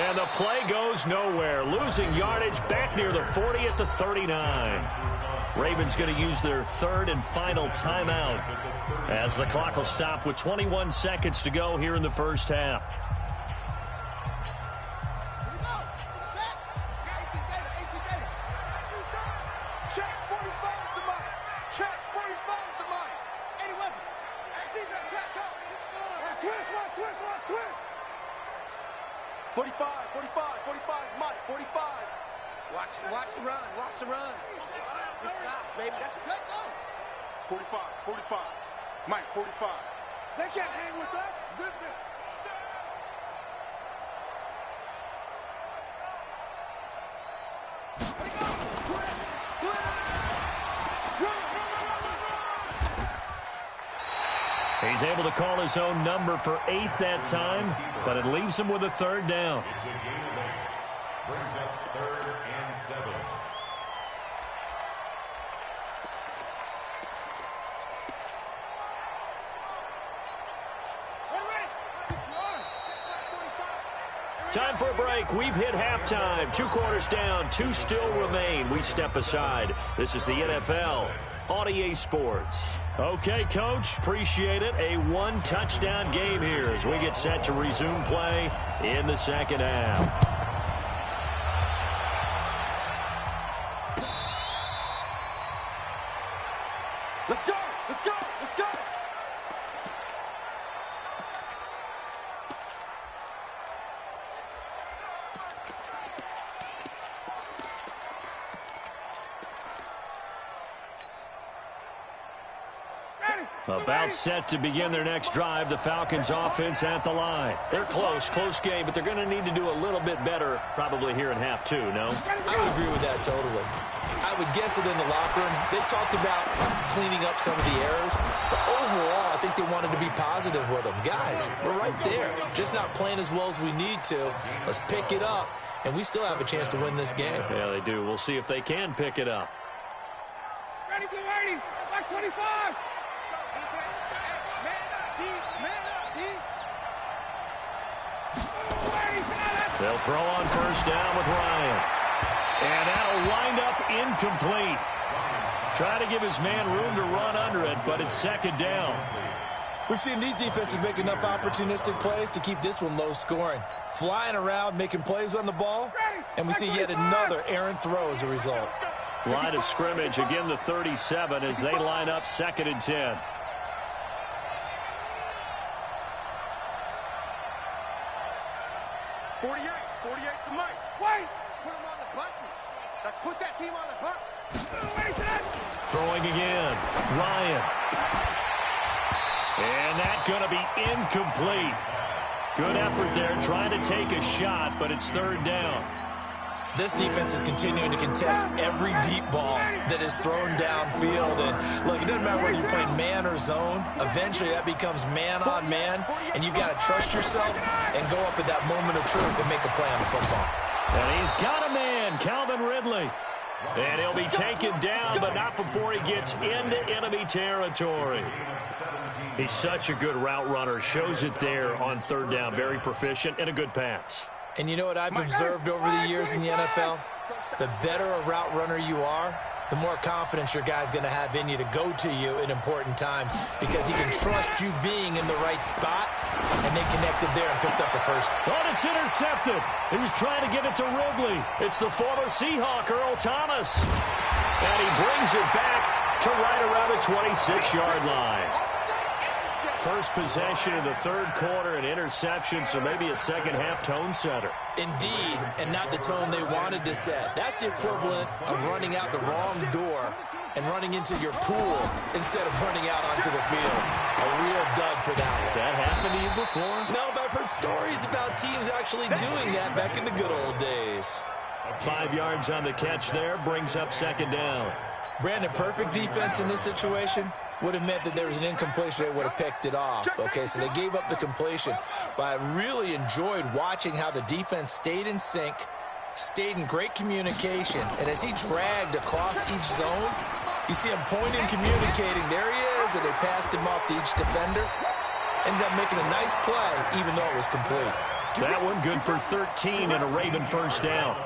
And the play goes nowhere. Losing yardage back near the 40 at the 39. Ravens going to use their 3rd and final timeout as the clock will stop with 21 seconds to go here in the first half. Watch the run. This side, baby. That's a take off. 45. Mike, 45. They can't hang with us. Zip it. He's able to call his own number for 8 that time, but it leaves him with a 3rd down. Brings up 3rd and 7. Time for a break. We've hit halftime. 2 quarters down. 2 still remain. We step aside. This is the NFL on EA Sports. Okay, Coach. Appreciate it. A 1-touchdown game here as we get set to resume play in the second half. Let's go. About set to begin their next drive, the Falcons offense at the line. They're close game, but they're going to need to do a little bit better probably here in half 2, no? I would agree with that totally. I would guess it in the locker room. They talked about cleaning up some of the errors, but overall, I think they wanted to be positive with them. Guys, we're right there. Just not playing as well as we need to. Let's pick it up, and we still have a chance to win this game. Yeah, they do. We'll see if they can pick it up. Ready, get ready. Like 25. They'll throw on first down with Ryan. And that'll wind up incomplete. Try to give his man room to run under it, but it's second down. We've seen these defenses make enough opportunistic plays to keep this one low scoring. Flying around, making plays on the ball, and we see yet another errant throw as a result. Line of scrimmage, again the 37 as they line up 2nd and 10. '48 to Mike. Wait! Put him on the buses. Let's put that team on the bus. Throwing again. Ryan. And that's going to be incomplete. Good effort there trying to take a shot, but it's 3rd down. This defense is continuing to contest every deep ball that is thrown downfield. And look, it doesn't matter whether you're playing man or zone. Eventually that becomes man on man, and you've got to trust yourself and go up at that moment of truth and make a play on the football. And he's got a man, Calvin Ridley. And he'll be taken down, but not before he gets into enemy territory. He's such a good route runner. Shows it there on 3rd down. Very proficient and a good pass. And you know what I've observed over the years in the NFL? The better a route runner you are, the more confidence your guy's going to have in you to go to you in important times because he can trust you being in the right spot, and they connected there and picked up the first. Oh, it's intercepted. He was trying to get it to Ridley. It's the former Seahawk, Earl Thomas. And he brings it back to right around the 26-yard line. First possession in the 3rd quarter, an interception, so maybe a second-half tone setter. Indeed, and not the tone they wanted to set. That's the equivalent of running out the wrong door and running into your pool instead of running out onto the field. A real dud for that. Has that happened to you before? No, but I've heard stories about teams actually doing that back in the good old days. 5 yards on the catch there, brings up 2nd down. Brandon, perfect defense in this situation would have meant that there was an incompletion. They would have picked it off. Okay, so they gave up the completion. But I really enjoyed watching how the defense stayed in sync, stayed in great communication, and as he dragged across each zone, you see him pointing, communicating. There he is, and they passed him off to each defender. Ended up making a nice play, even though it was complete. That one good for 13 and a Raven first down.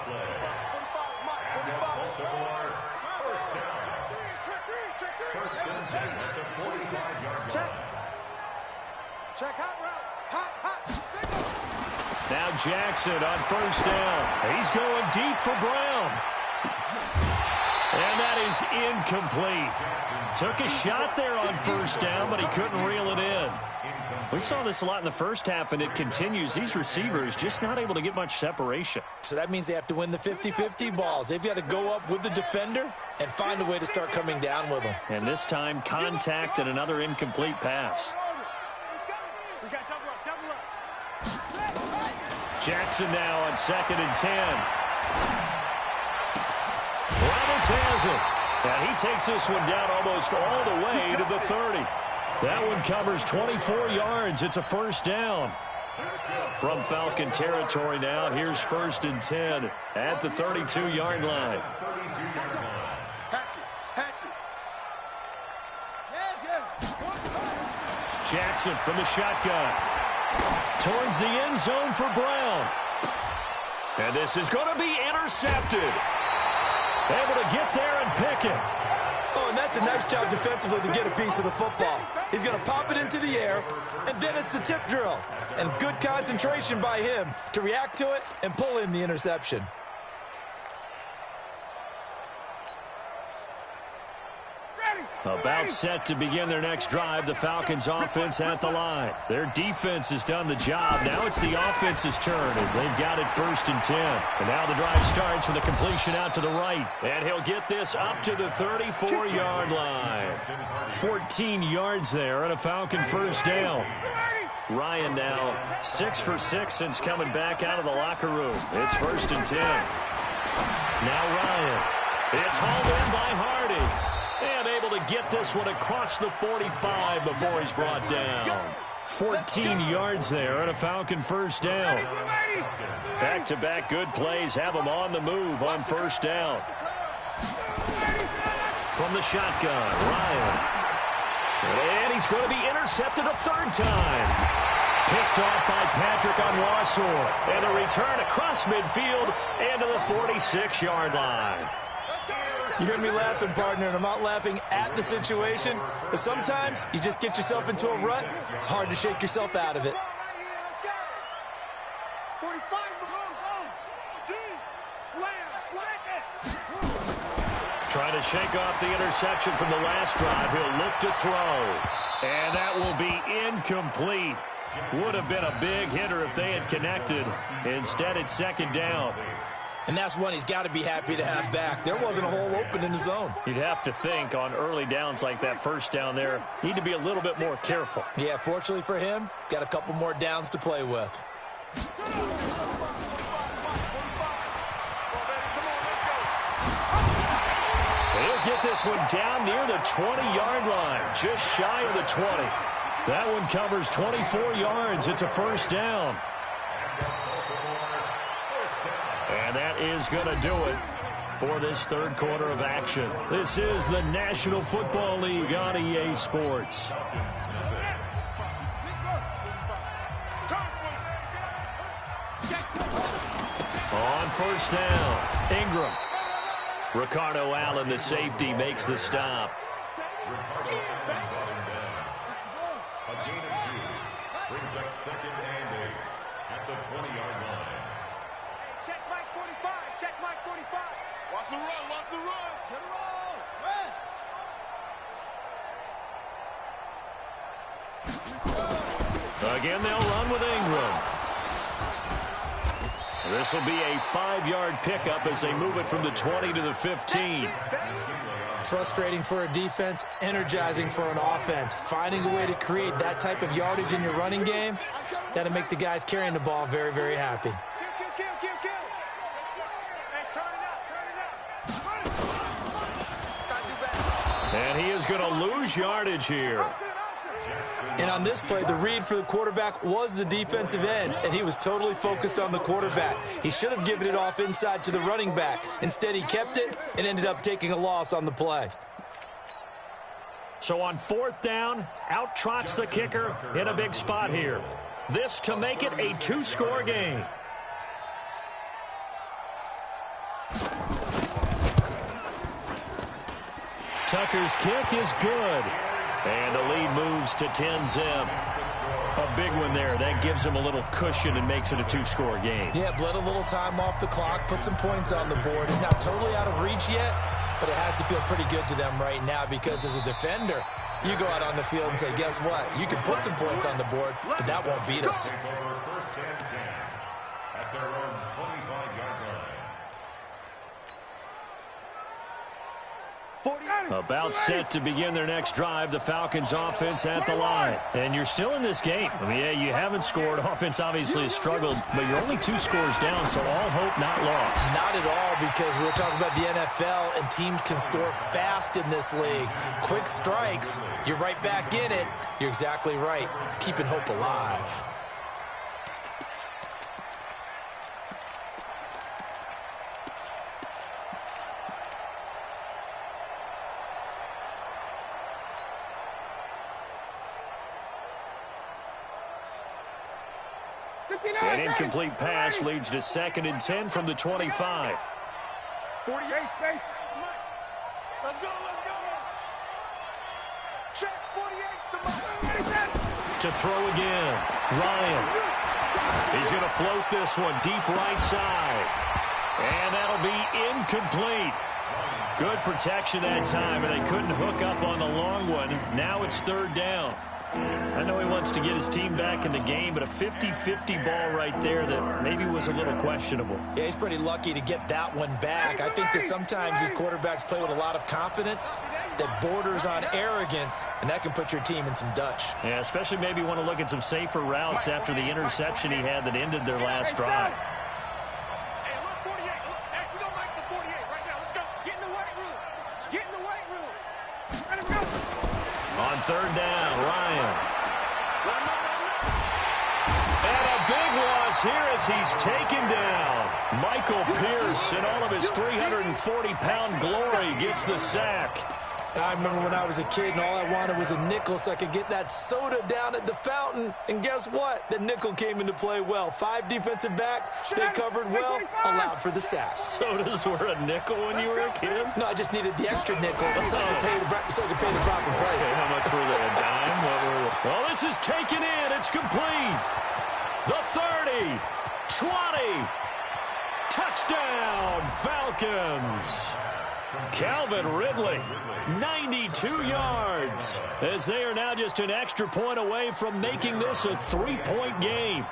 Check hot route. Hot. Now Jackson on first down. He's going deep for Brown. And that is incomplete. Took a shot there on first down, but he couldn't reel it in. We saw this a lot in the first half, and it continues. These receivers just not able to get much separation. So that means they have to win the 50-50 balls. They've got to go up with the defender and find a way to start coming down with them. And this time, contact and another incomplete pass. Jackson now on 2nd and 10. Roberts has it. And he takes this one down almost all the way to the 30. That one covers 24 yards. It's a first down. From Falcon territory now, here's 1st and 10 at the 32-yard line. Jackson from the shotgun. Towards the end zone for Brown. And this is going to be intercepted. Able to get there and pick it. Oh, and that's a nice job defensively to get a piece of the football. He's going to pop it into the air, and then it's the tip drill. And good concentration by him to react to it and pull in the interception. About set to begin their next drive, the Falcons offense at the line. Their defense has done the job. Now it's the offense's turn as they've got it 1st and 10. And now the drive starts with a completion out to the right. And he'll get this up to the 34-yard line. 14 yards there and a Falcon first down. Ryan now 6 for 6 since coming back out of the locker room. It's 1st and 10. Now Ryan. It's hauled in by Hardy. And able to get this one across the 45 before he's brought down. 14 yards there and a Falcon first down. Back-to-back good plays have him on the move on first down. From the shotgun, Ryan. And he's going to be intercepted a 3rd time. Picked Picked off by Patrick on Wassor. And a return across midfield into the 46-yard line. You hear me laughing, partner, and I'm not laughing at the situation. But sometimes you just get yourself into a rut. It's hard to shake yourself out of it. 45, go. Slam it. Trying to shake off the interception from the last drive. He'll look to throw. And that will be incomplete. Would have been a big hitter if they had connected. Instead, it's second down. And that's one he's got to be happy to have back. There wasn't a hole open in the zone. You'd have to think on early downs like that first down there, need to be a little bit more careful. Yeah, fortunately for him, got a couple more downs to play with. He'll get this one down near the 20-yard line, just shy of the 20. That one covers 24 yards. It's a first down. And that is going to do it for this third quarter of action. This is the National Football League on EA Sports. On first down, Ingram. Ricardo Allen, the safety, makes the stop. A gain of 2 brings up second and 8 at the 20-yard line. Check Mike 45. Check Mike 45. Watch the run. Get it roll. Rest. Again, they'll run with Ingram. This will be a 5-yard pickup as they move it from the 20 to the 15. Frustrating for a defense, energizing for an offense. Finding a way to create that type of yardage in your running game, that'll make the guys carrying the ball very, very happy. Kill. Hey, turn it up. And he is going to lose yardage here. And on this play, the read for the quarterback was the defensive end, and he was totally focused on the quarterback. He should have given it off inside to the running back. Instead, he kept it and ended up taking a loss on the play. So on fourth down, out trots the kicker in a big spot here. This to make it a 2-score game. Tucker's kick is good. And the lead moves to 10-zip. A big one there. That gives him a little cushion and makes it a 2-score game. Yeah, bled a little time off the clock, put some points on the board. It's not totally out of reach yet, but it has to feel pretty good to them right now because as a defender, you go out on the field and say, guess what? You can put some points on the board, but that won't beat us. First and 10 at their own 25-yard line. About set to begin their next drive, the Falcons offense at the line. And you're still in this game. I mean, yeah, you haven't scored. Offense obviously has struggled, but you're only 2 scores down, so all hope not lost. Not at all, because we're talking about the NFL, and teams can score fast in this league. Quick strikes, you're right back in it. You're exactly right. Keeping hope alive. An incomplete pass leads to 2nd and 10 from the 25. 48. Space. Let's go. Check 48. To throw again, Ryan. He's going to float this one deep right side. And that'll be incomplete. Good protection that time, and they couldn't hook up on the long one. Now it's 3rd down. I know he wants to get his team back in the game, but a 50-50 ball right there that maybe was a little questionable. Yeah, he's pretty lucky to get that one back. I think that sometimes these quarterbacks play with a lot of confidence that borders on arrogance, and that can put your team in some Dutch. Yeah, especially maybe want to look at some safer routes after the interception he had that ended their last drive. Hey, look, 48. Hey, we're going to make the 48 right now. Let's go. Get in the weight room. Ready, go. On 3rd down, Ryan. And a big loss here as he's taken down. Michael Pierce, in all of his 340-pound glory, gets the sack. I remember when I was a kid and all I wanted was a nickel so I could get that soda down at the fountain. And guess what? The nickel came into play well. 5 defensive backs, they covered well, allowed for the sacks. Sodas were a nickel when you were a kid? No, I just needed the extra nickel so I could pay the proper price. Okay, how much were they? A dime? What were they? Well, this is taken in. It's complete. The 30, 20, touchdown, Falcons. Calvin Ridley, 92 yards, as they are now just an extra point away from making this a 3-point game.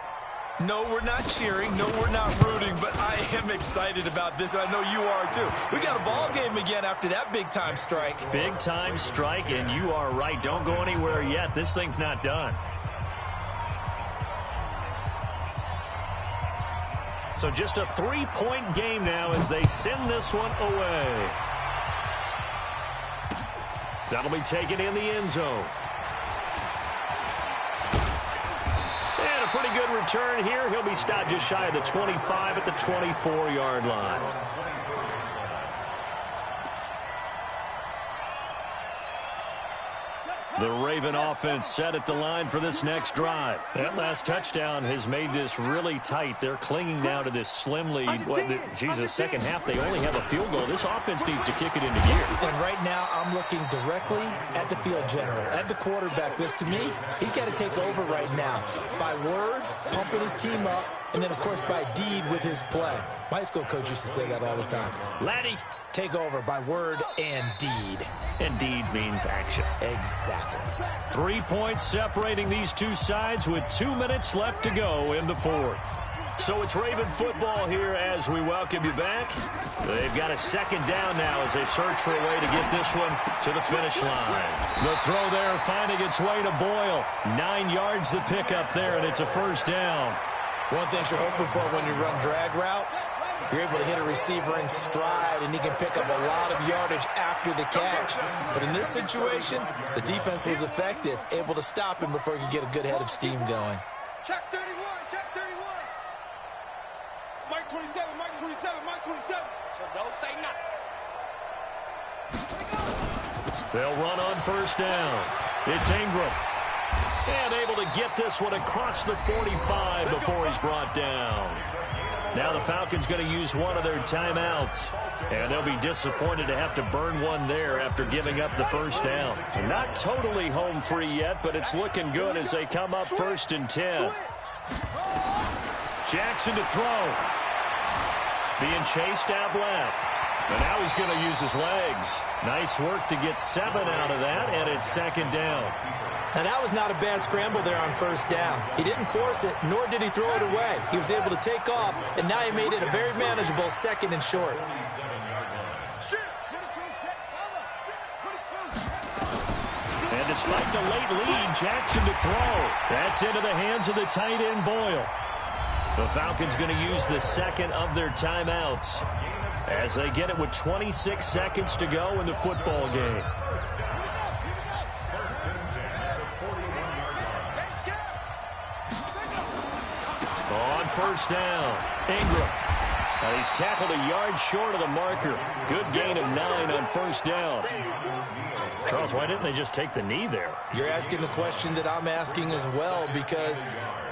No, we're not cheering. No, we're not rooting, but I am excited about this, and I know you are too. We got a ball game again after that big-time strike. Big-time strike, and you are right. Don't go anywhere yet. This thing's not done. So just a 3-point game now as they send this one away. That'll be taken in the end zone. And a pretty good return here. He'll be stopped just shy of the 25 at the 24-yard line. The Raven offense set at the line for this next drive. That last touchdown has made this really tight. They're clinging now to this slim lead. Second half, they only have a field goal. This offense needs to kick it into gear. And right now, I'm looking directly at the field general, at the quarterback. Because to me, he's got to take over right now. By word, pumping his team up, and then, of course, by deed with his play. My high school coach used to say that all the time. Laddie, take over by word and deed. And deed means action. Exactly. 3 points separating these two sides with 2 minutes left to go in the fourth. So it's Raven football here as we welcome you back. They've got a second down now as they search for a way to get this one to the finish line. The throw there finding its way to Boyle. 9 yards to pick up there, and it's a first down. One thing you're hoping for when you run drag routes, you're able to hit a receiver in stride, and he can pick up a lot of yardage after the catch. But in this situation, the defense was effective, able to stop him before he could get a good head of steam going. Check 31, check 31. Mike 27, Mike 27, Mike 27. So don't say nothing. They'll run on first down. It's Ingram. And able to get this one across the 45 before he's brought down. Now the Falcons going to use one of their timeouts. And they'll be disappointed to have to burn one there after giving up the first down. Not totally home free yet, but it's looking good as they come up 1st and 10. Jackson to throw. Being chased out left. And now he's going to use his legs. Nice work to get 7 out of that, and it's second down. Now, that was not a bad scramble there on first down. He didn't force it, nor did he throw it away. He was able to take off, and now he made it a very manageable 2nd and short. And despite the late lead, Jackson to throw. That's into the hands of the tight end, Boyle. The Falcons going to use the second of their timeouts as they get it with 26 seconds to go in the football game. On first down, Ingram. He's tackled a yard short of the marker. Good gain of 9 on first down. Charles, why didn't they just take the knee there? You're asking the question that I'm asking as well, because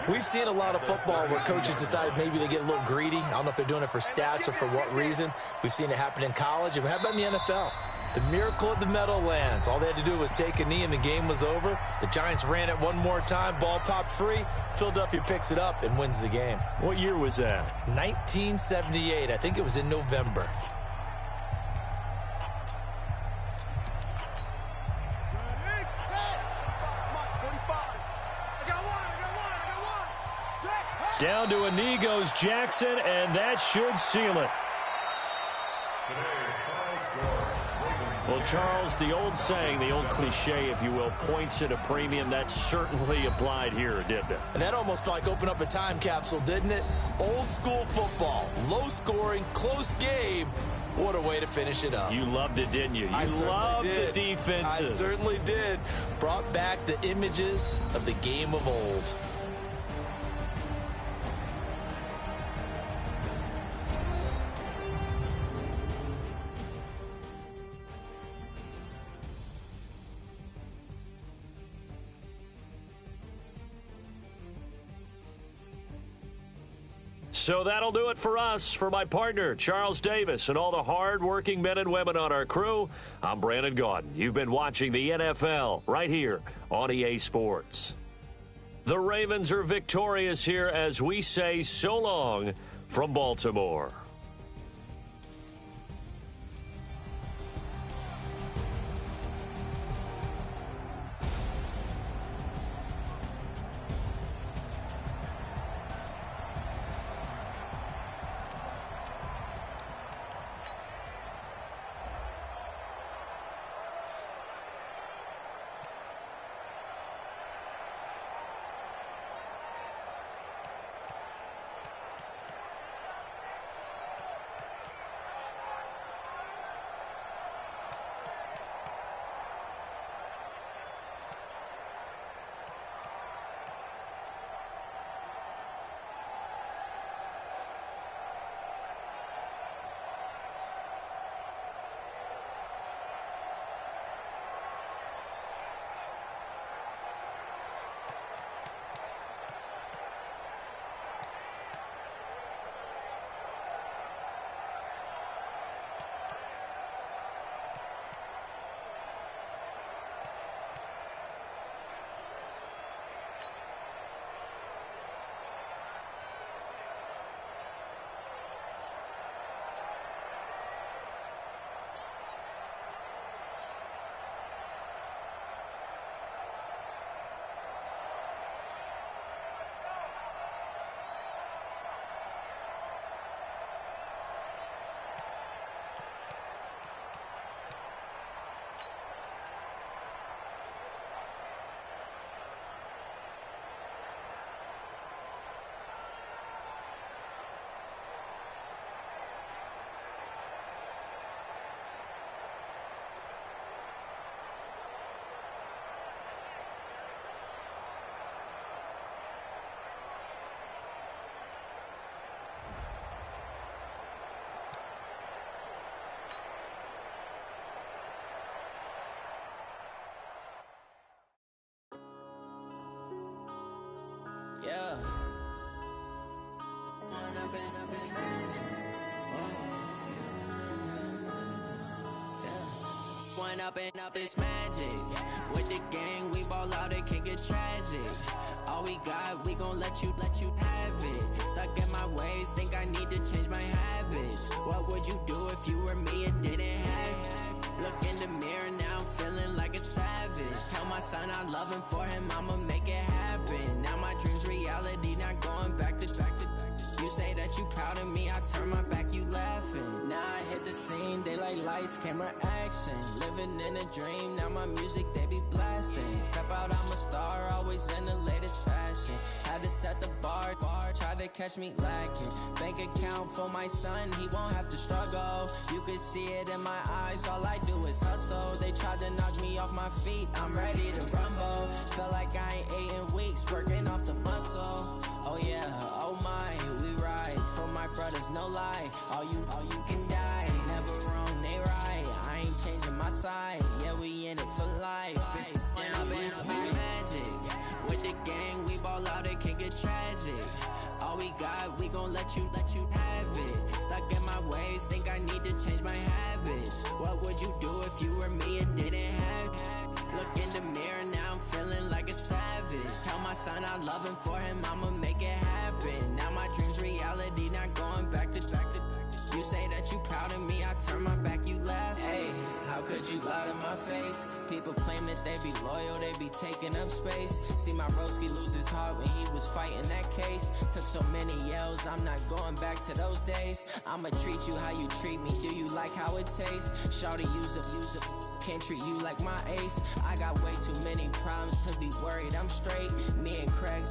we've seen a lot of football where coaches decide maybe they get a little greedy. I don't know if they're doing it for stats or for what reason. We've seen it happen in college. And how about in the NFL? The miracle of the Meadowlands. All they had to do was take a knee and the game was over. The Giants ran it one more time. Ball popped free. Philadelphia picks it up and wins the game. What year was that? 1978. I think it was in November. Down to a knee goes Jackson, and that should seal it. Well, Charles, the old saying, the old cliche, if you will, points at a premium, that certainly applied here, didn't it? And that almost like opened up a time capsule, didn't it? Old school football, low scoring, close game. What a way to finish it up. You loved it, didn't you? You loved the defenses. I certainly did. Brought back the images of the game of old. So that'll do it for us. For my partner, Charles Davis, and all the hard-working men and women on our crew, I'm Brandon Gaudin. You've been watching the NFL right here on EA Sports. The Ravens are victorious here as we say so long from Baltimore. Yeah. One up and up is magic. With the gang, we ball out, it can get tragic. All we got, we gon' let you have it. Stuck in my ways, think I need to change my habits. What would you do if you were me and didn't have it? Look in the mirror now, I'm feeling like a savage. Tell my son I love him, for him I'ma make it happen. Now my dream's reality, not going back to. You say that you proud of me, I turn my back, you laughing. Now I hit the scene, they like lights, camera, action. Living in a dream, now my music, they be blasting. Step out, I'm a star, always in the latest fashion. Had to set the bar, try to catch me lacking. Bank account for my son, he won't have to struggle. You can see it in my eyes, all I do is hustle. They tried to knock me off my feet, I'm ready to rumble. Felt like I ain't ate in weeks, working off the muscle. Oh yeah, oh my, we ride for my brothers, no lie. All you can die, never wrong, they right. I ain't changing my side, yeah, we in it for life. When up and up is magic. With the gang, we ball out, it can get tragic. All we got, we gon' let you have it. Stuck in my ways, think I need to change my habits. What would you do if you were me and didn't have it? Look in the mirror, now I'm feeling like a savage. Tell my son I love him, for him I'ma make it happen. Now my dream's reality, not going back to. You say that you proud of me, I turn my back, you laugh. Hey, how could you lie to my face? People claim that they be loyal, they be taking up space. See my broski lose his heart when he was fighting that case. Took so many yells, I'm not going back to those days. I'ma treat you how you treat me, do you like how it tastes? Shawty, use up, can't treat you like my ace. I got way too many problems to be worried, I'm straight. Me and Craig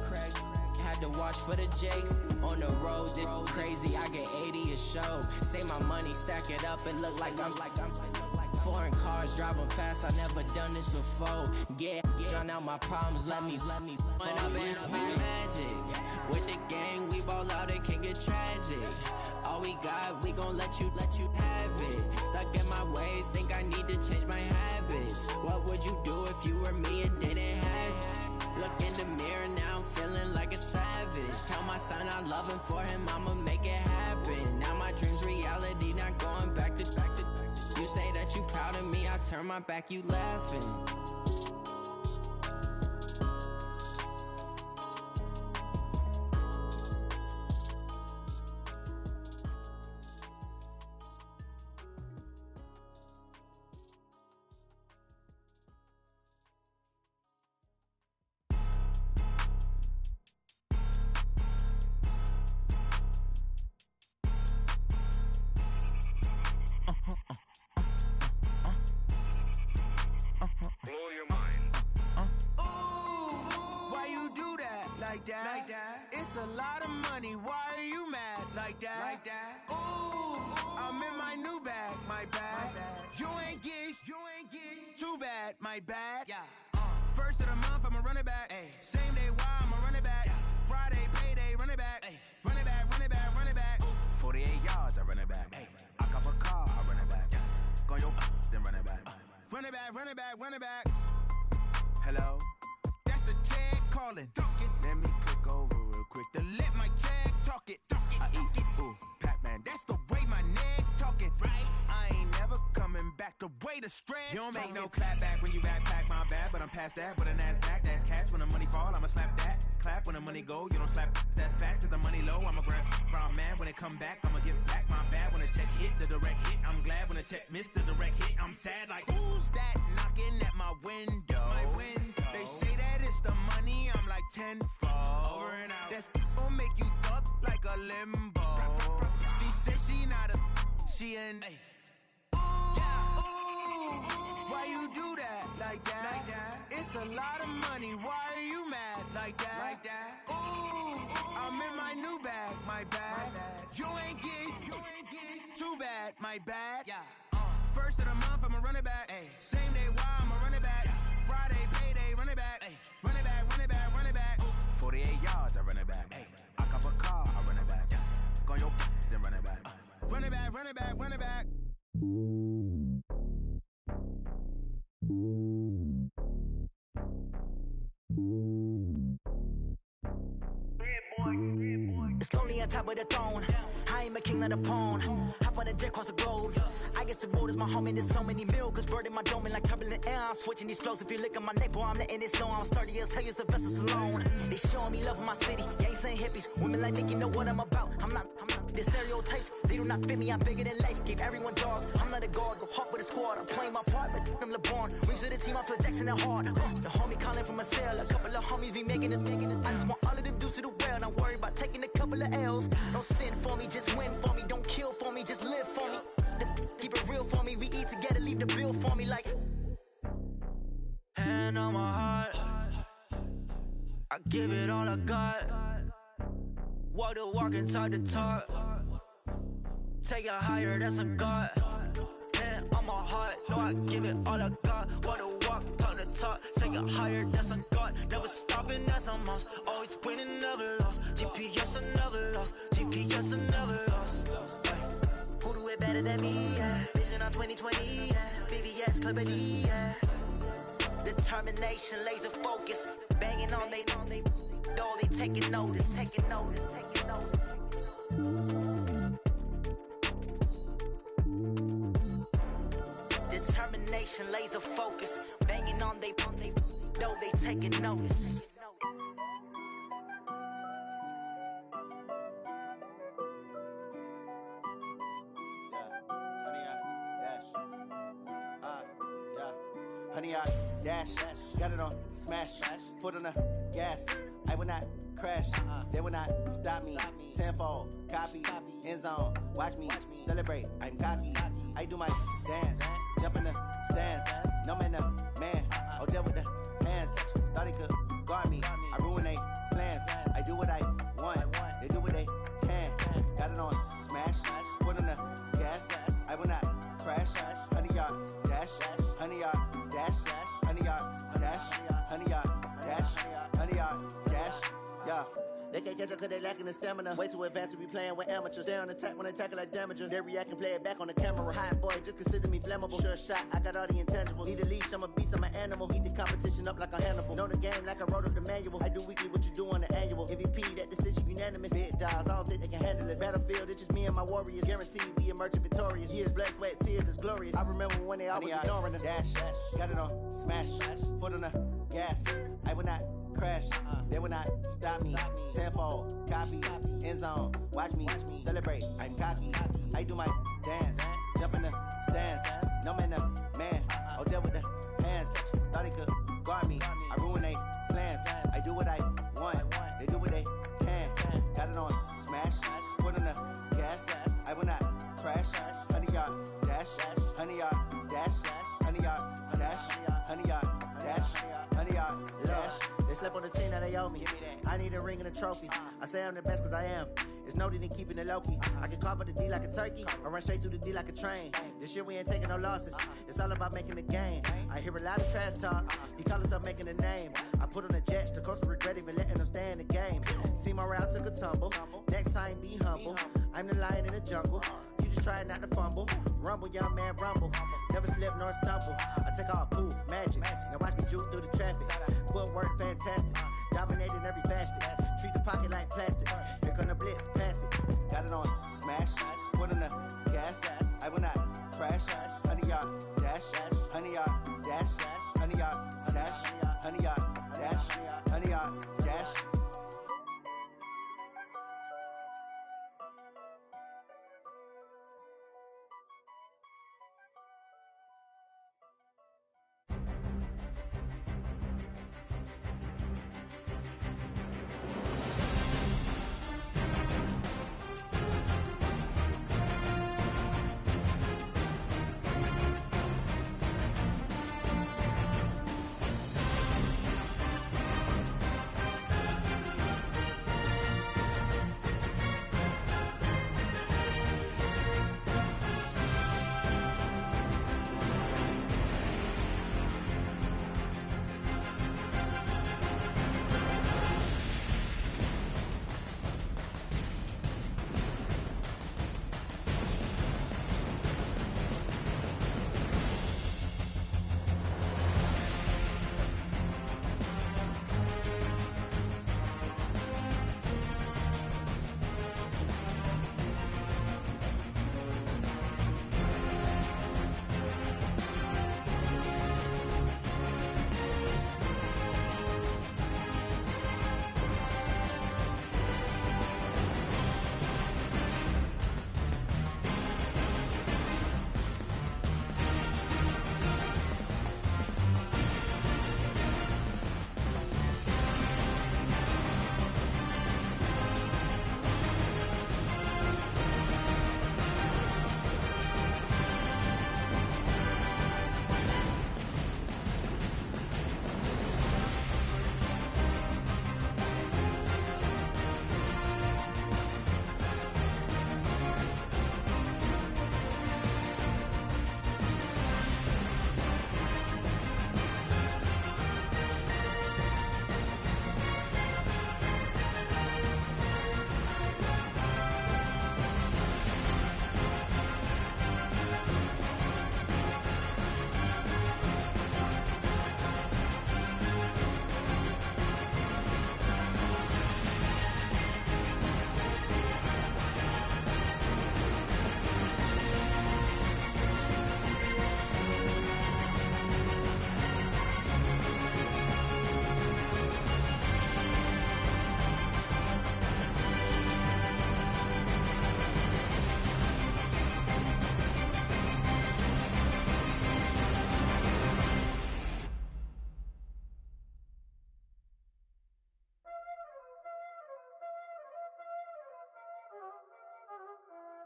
had to watch for the Jakes. On the road, this crazy, I get 80 a show. Say my money, stack it up, and look like I'm foreign cars, driving fast, I never done this before. Yeah, drown out my problems, let me When up and up is magic. With the gang, we ball out, it can get tragic. All we got, we gon' let you have it. Stuck in my ways, think I need to change my habits. What would you do if you were me and didn't have it? Look in the mirror, now I'm feeling like a savage. tell my son I love him, for him I'ma make it happen. Now my dreams reality, not going back to. You say that you proud of me, I turn my back, you laughing. It's a lot of money, why are you mad like that? Ooh, I'm in my new bag, my bad. You ain't get too bad, my bad. First of the month, I'ma run it back. Same day, why I'ma run it back. Friday, payday, run it back. Run it back, run it back, run it back. 48 yards, I run it back. I cop a car, I run it back. Go your then run it back. Run it back, run it back, run it back. Hello? That's the check calling. Let me click over real quick to let my check talk it. I eat, ooh, Pac-Man, that's the way my neck talking. Right? I ain't never coming back the way the stress. You don't make no clap back when you backpack, my bad, but I'm past that. With a NASDAQ, that's cash. When the money fall, I'ma slap that. Clap when the money go, you don't slap. That's facts. If the money low, I'ma grab brown man. When it come back, I'ma give back my bad. When the check hit, the direct hit, I'm glad. When the check missed the direct hit, I'm sad. Like, who's that knocking at my window? My window. They say that it's the money, I'm like tenfold. Over and out. That's gon' make you up like a limbo. She said she not a, she an. Why you do that like that? It's a lot of money, why are you mad like that? Ooh, I'm in my new bag, my bad. You ain't get too bad, my bad. First of the month, I'ma run it back. Same day, why I'ma run it back. Friday, payday, run it back. Run it back, run it back, run it back. 48 yards, I run it back. I cop a car, I run it back. Go your then run it back. Run it back, run it back, run it back. It's lonely on top of the throne. I am a king of the pawn. Hop on a jet across the globe. I guess the road is my home and there's so many milkers burning my dome like turbulent air. I'm switching these flows. If you look at my neck, boy, I'm letting it slow. I'm sturdy as hell, it's a vessel alone. They showing me love in my city. Gangs ain't hippies. Women like Nick, you know what I'm about. I'm not. The stereotypes, they do not fit me. I'm bigger than life. Gave everyone jobs. I'm not a guard. Go hard with a squad. I'm playing my part, but I'm LeBron. Wings of the team, I feel Jackson and hard. The homie calling from a cell. A couple of homies be making it. I just want all of them dudes to the well. Not worry about taking a couple of L's. Don't sin for me, just win for me. Don't kill for me, just live for me. Keep it real for me. We eat together, leave the bill for me like. Hand on my heart, I give it all I got. Walk the walk and talk the talk. Take it higher, that's a God. Hand on my heart, no, I give it all I got. Walk the walk, talk the talk. Take it higher, that's a God. Never stopping, that's a must. Always winning, never lost. GPS, I never lost. GPS, I never lost. Who do it better than me? Yeah. Vision on 2020. Yeah. VVS, Clarity. Yeah. Determination, laser focus. Banging on they door, they taking notice. Taking notice. Taking notice. Determination, laser focus. Banging on they door, they taking notice. Honey, I dash, got it on smash, foot on the gas. I will not crash, they will not stop me. Tenfold, copy, end zone, watch me celebrate. I'm cocky, I do my dance, jump in the stands. No man, the man, oh, deal with the hands. Thought he could guard me, I ruin they plans. I do what I want, they do what they can. Got it on smash, foot on the gas. I will not crash, honey, y'all dash, honey, y'all. Honey, yard, dash, honey, yard, dash, honey, yard, dash, yeah. They can't catch up cause they lacking the stamina. Way too advanced to be playing with amateurs. They on attack when they tackle like damager. They react and play it back on the camera. Hot boy, just consider me flammable. Sure shot, I got all the intangibles. Need a leash, I'm a beast, I'm an animal. Heat the competition up like a Hannibal. Know the game like I wrote up the manual. I do weekly what you do on the annual. MVP, that decision unanimous. Big dogs, I don't think they can handle it. Battlefield, it's just me and my warriors. Guaranteed we emerging victorious. Years, blood, sweat, tears is glorious. I remember when they always ignoring us. Dash, got it on, smash, foot on the gas. I will not crash, they will not stop me. Tenfold, copy, end zone, watch me celebrate. I'm cocky, I do my dance, jump in the stands. No man, the man, oh deal with the hands. Thought he could guard me, I ruin they plans. I do what I want, they do what they can. Got it on, smash, foot on the gas. I will not crash, 100-yard dash, 100-yard dash, 100-yard dash, 100-yard dash, 100-yard dash. They slept on the team, now they owe me. I need a ring and a trophy. I say I'm the best cause I am. It's no need in keeping it low-key. I can carve up the D like a turkey, or run straight through the D like a train. This year we ain't taking no losses. It's all about making the game. I hear a lot of trash talk. He call himself making a name. I put on the Jets, the coach will regret even letting them stay in the game. Team morale took a tumble. Next time be humble. I'm the lion in the jungle. You just try not to fumble. Rumble, young man, rumble. Never slip nor stumble. I take off, poof, magic. Now watch me juke through the traffic. Footwork fantastic. Dominating every facet. Treat the pocket like plastic. Here come the blitz, pass it. Got it on, smash. Foot on the gas. I will not crash. 100-yard dash. 100-yard dash. 100-yard dash. 100-yard dash. 100-yard dash.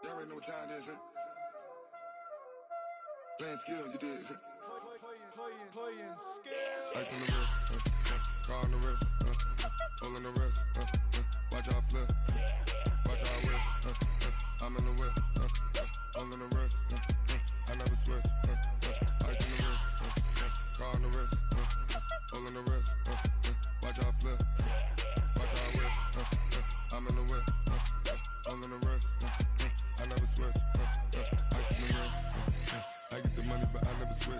Y'all already know what time it is, huh? Playing skills, you did. Playing skills. Ice on the wrist, car on the wrist, hole on the wrist, watch out flip, watch out whip, I'm in the whip, hole on the wrist, I never switch, ice on the wrist, car on the wrist, hole on the wrist, watch out flip, watch out whip, the whip, all in the rest, I never switch, ice in the wrist, I get the money but I never switch.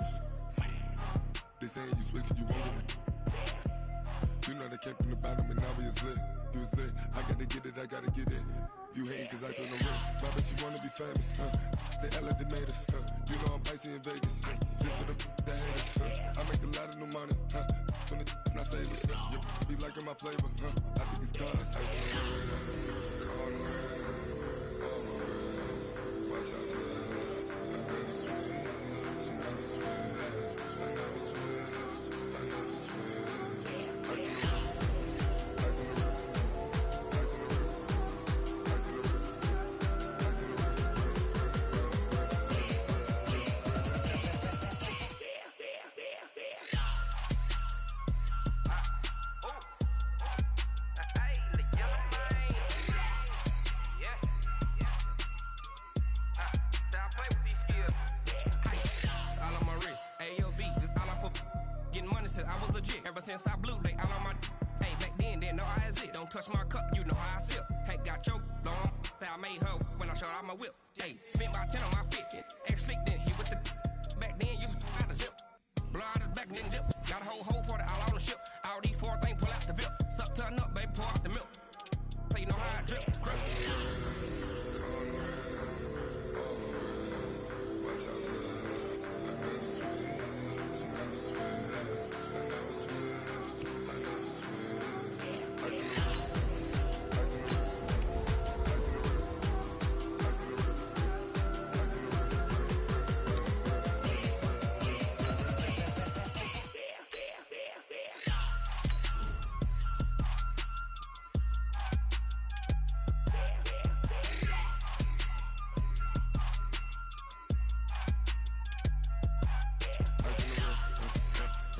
They saying you switch 'cause you won't get it. You know they came from the bottom and now we is lit. You was lit, I gotta get it, I gotta get it. You hating 'cause ice on the wrist. Why bet you wanna be famous, They act like they made us, You know I'm icy in Vegas, This for the that hate us, I make a lot of new money, When the not savers, You be liking my flavor, I think it's cause ice on the wrist, on the wrist, on the wrist. Watch out, cuz I never switch, I never switch, I never switch, I never switch. Ice on the wrist, ice on the wrist, ice on the wrist, ice on the wrist, ice on the wrist. I was legit ever since I blew they all on my hey back then didn't know I exist. Don't touch my cup, you know how I sip. Hey, got your long that I made her when I showed out my whip. Hey, spent about 10 on my fit. Ex slick then he with the back then used to out the zip. Blow out his back and then dip. Got a whole party all on the ship. All these four things pull out the VIP. Suck turn up, baby, pour out the milk. So you know how I drip. Crush. Watch out, cuz I never switch, I never switch. I never switch, I never switch. Ice in the wrist, ice in the wrist, ice in the wrist, ice in the wrist, ice in the wrist,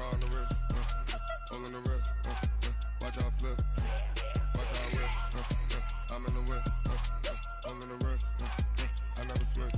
on the wrist, all in the wrist, watch out flip, watch out whip, I'm in the whip, all in the wrist, I never switch.